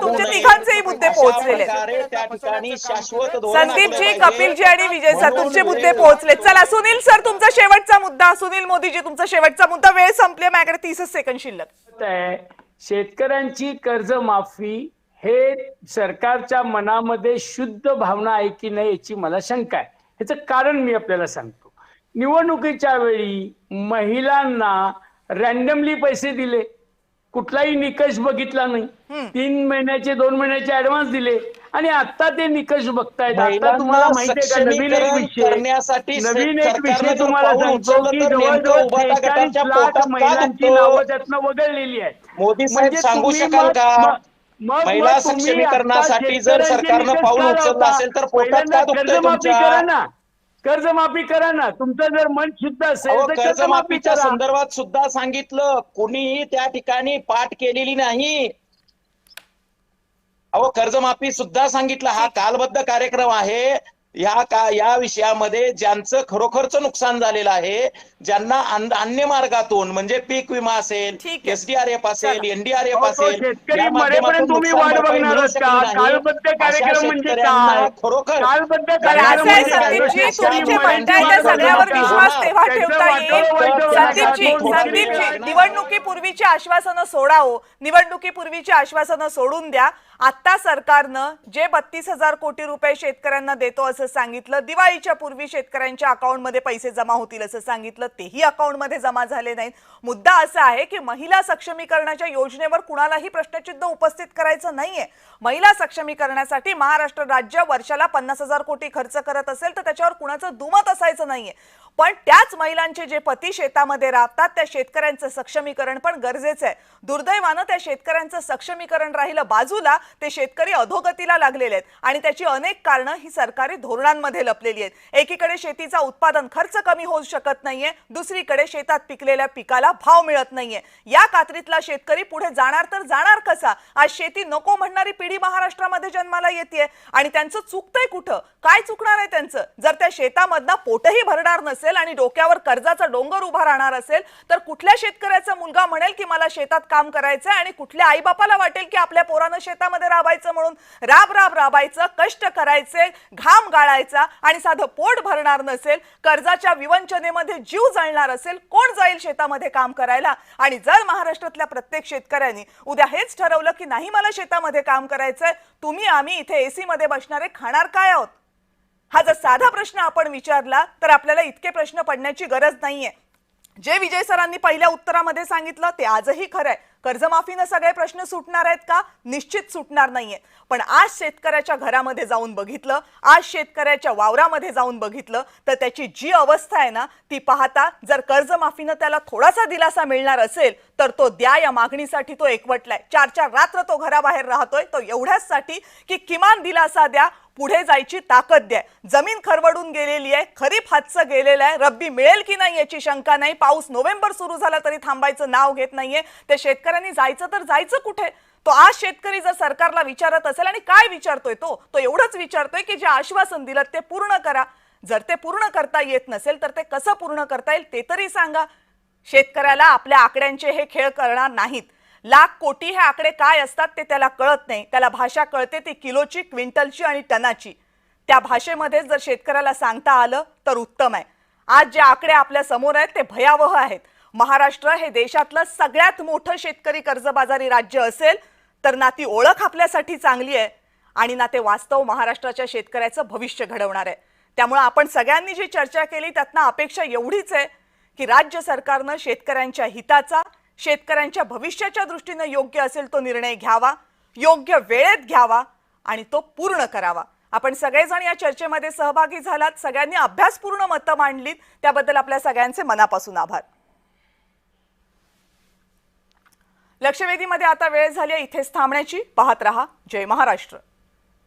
तुमचे तिघांचेही मुद्दे पोहोचलेले. त्या ठिकाणी शाश्वत संदीपजी, कपिलजी आणि विजय सर तुमचे मुद्दे पोहोचले. चला सुनील सर, तुमचा शेवटचा मुद्दा. सुनील मोदीजी, तुमचा शेवटचा मुद्दा. वेळ संपली, माझ्याकडे 30 सेकंद शिल्लक. शेतकऱ्यांची कर्जमाफी हे सरकारच्या मनामध्ये शुद्ध भावना आहे की नाही याची मला शंका आहे. ह्याचं कारण मी आपल्याला सांगतो. निवडणुकीच्या वेळी महिलांना रॅन्डमली पैसे दिले, कुठलाही निकष बघितला नाही. 3 महिन्याचे 2 महिन्याचे ऍडव्हान्स दिले आणि आता ते निकष बघतायत. आता तुम्हाला माहिती आहे का, नवीन एक विषय तुम्हाला सांगतो की जवळजवळ 43 लाख महिलांची नावं त्यातनं वगळलेली आहेत. मोदी साहेब सांगू शकाल का, महिला सक्षमीकरणासाठी जर सरकारनं पाऊल उचललं असेल तर पोटात का दुखतंय तुमच्या? कर्जमाफी करा ना. तुमचं जर मन शुद्ध असेल तर कर्जमाफीच्या संदर्भात सुद्धा सांगितलं, कुणीही त्या ठिकाणी पाठ केलेली नाही. कर्जमाफी सुद्धा सांगितलं. हा कालबद्ध कार्यक्रम आहे. या विषयामध्ये ज्यांचं खरोखरचं नुकसान झालेलं आहे, ज्यांना अन्य मार्गातून म्हणजे पीक विमा असेल, SDRF असेल, NDRF असेल, शेतकरी मरेपर्यंत तुम्ही वाट बघणार आहात का? कालबद्ध कार्यक्रम म्हणजे काय? खरोखर कालबद्ध सगळ्यावर विश्वास तेव्हा ठेवता येईल. संदीपजी, निवडणुकीपूर्वीची आश्वासनं सोडावं, निवडणुकीपूर्वीची आश्वासनं सोडून द्या. आता सरकारनं जे 32,000 कोटी रुपये शेतकऱ्यांना देतो असं सांगितलं, दिवाळीच्या पूर्वी शेतकऱ्यांच्या अकाउंटमध्ये पैसे जमा होतील असं सांगितलं, तेही अकाउंटमध्ये जमा झाले नाहीत. मुद्दा असा आहे की महिला सक्षमीकरणाच्या योजनेवर कुणालाही प्रश्नचिन्ह उपस्थित करायचं नाहीये. महिला सक्षमीकरणासाठी महाराष्ट्र राज्य वर्षाला 50,000 कोटी खर्च करत असेल तर त्याच्यावर कुणाचं दुमत असायचं नाहीये. पण त्याच महिलांचे जे पती शेतामध्ये राबतात त्या शेतकऱ्यांचं सक्षमीकरण पण गरजेचं आहे. दुर्दैवानं त्या शेतकऱ्यांचं सक्षमीकरण राहिलं बाजूला ते शेतकरी अधोगतीला लागलेले आहेत आणि त्याची अनेक कारणं ही सरकारी धोरणांमध्ये लपलेली आहेत। एकीकडे शेतीचा उत्पादन खर्च कमी होऊ शकत नाहीये, दुसरीकडे शेतात पिकलेल्या पिकाला भाव मिळत नाहीये। या कात्रीतला शेतकरी पुढे जाणार तर जाणार कसा? आज शेती नको म्हणणारी पिढी महाराष्ट्रामध्ये जन्माला येते आणि त्यांचं चुकतंय कुठं? काय चुकणार आहे त्यांचं? जर त्या शेतामधनं पोटही भरणार नसेल आणि डोक्यावर कर्जाचा डोंगर उभा राहणार असेल तर कुठल्या शेतकऱ्याचा मुलगा म्हणेल की मला शेतात काम करायचंय आणि कुठल्या आईबापाला वाटेल की आपल्या पोरानं शेतामध्ये राबायचं म्हणून राबायचं, कष्ट करायचे, घाम गाळायचा आणि साधं पोट भरणार नसेल, कर्जाच्या विवंचनेमध्ये जीव जळणार असेल, कोण जाईल शेतामध्ये काम करायला? आणि जर महाराष्ट्रातल्या प्रत्येक शेतकऱ्यांनी उद्या हेच ठरवलं की नाही मला शेतामध्ये काम करायचंय, तुम्ही आम्ही इथे एसी मध्ये बसणारे खाणार काय आहोत? हा जर साधा प्रश्न आपण विचारला तर आपल्याला इतके प्रश्न पडण्याची गरज नाहीये। जे विजय सरांनी पहिल्या उत्तरामध्ये सांगितलं ते आजही खरंय। कर्जमाफीने सगळे प्रश्न सुटणार आहेत का? निश्चित सुटणार नाहीये। पण आज शेतकऱ्याच्या घरामध्ये जाऊन बघितलं, आज शेतकऱ्याच्या वावरामध्ये जाऊन बघितलं तर त्याची जी अवस्था आहे ना ती पाहता जर कर्जमाफीने त्याला थोडासा दिलासा मिळणार असेल तर तो द्या या मागणीसाठी तो एकवटलाय। 4 रात्र तो घराबाहेर राहतोय, तो एवढ्यासाठी की किमान दिलासा द्या, पुढे जायची ताकद द्या। जमीन खरवडून गेलेली आहे, खरीप हातचं गेलेलं आहे, रब्बी मिळेल की नाही याची शंका नाही, पाऊस नोव्हेंबर सुरू झाला तरी थांबायचं नाव घेत नाहीये। त्या शेतकऱ्यांनी जायचं तर जायचं कुठे? तो आज शेतकरी जर सरकारला विचारत असेल आणि काय विचारतोय तो एवढंच विचारतोय की जे आश्वासन दिलं ते पूर्ण करा। जर ते पूर्ण करता येत नसेल तर ते कसं पूर्ण करता येईल ते तरी सांगा। शेतकऱ्याला आपल्या आकड्यांचे हे खेळ करणार नाहीत। लाख कोटी हे आकडे काय असतात ते त्याला कळत नाही, त्याला भाषा कळते ती किलोची, क्विंटलची आणि टनाची। त्या भाषेमध्ये जर शेतकऱ्याला सांगता आलं तर उत्तम आहे। आज जे आकडे आपल्या समोर आहेत ते भयावह आहेत। महाराष्ट्र हे देशातलं सगळ्यात मोठं शेतकरी कर्जबाजारी राज्य असेल तर ना ती ओळख आपल्यासाठी चांगली आहे आणि ना ते वास्तव महाराष्ट्राच्या शेतकऱ्याचं भविष्य घडवणार आहे। त्यामुळे आपण सगळ्यांनी जी चर्चा केली त्यातनं अपेक्षा एवढीच आहे की राज्य सरकारनं शेतकऱ्यांच्या हिताचा, शेतकऱ्यांच्या भविष्याच्या दृष्टीने योग्य असेल तो निर्णय घ्यावा, योग्य वेळेत घ्यावा आणि तो पूर्ण करावा। आपण सगळेजण या चर्चेमध्ये सहभागी झालात, सगळ्यांनी अभ्यासपूर्ण मतं मांडलीत, त्याबद्दल आपल्या सगळ्यांचे मनापासून आभार। लक्षवेधीमध्ये आता वेळ झाली इथेच थांबण्याची। पाहत रहा जय महाराष्ट्र।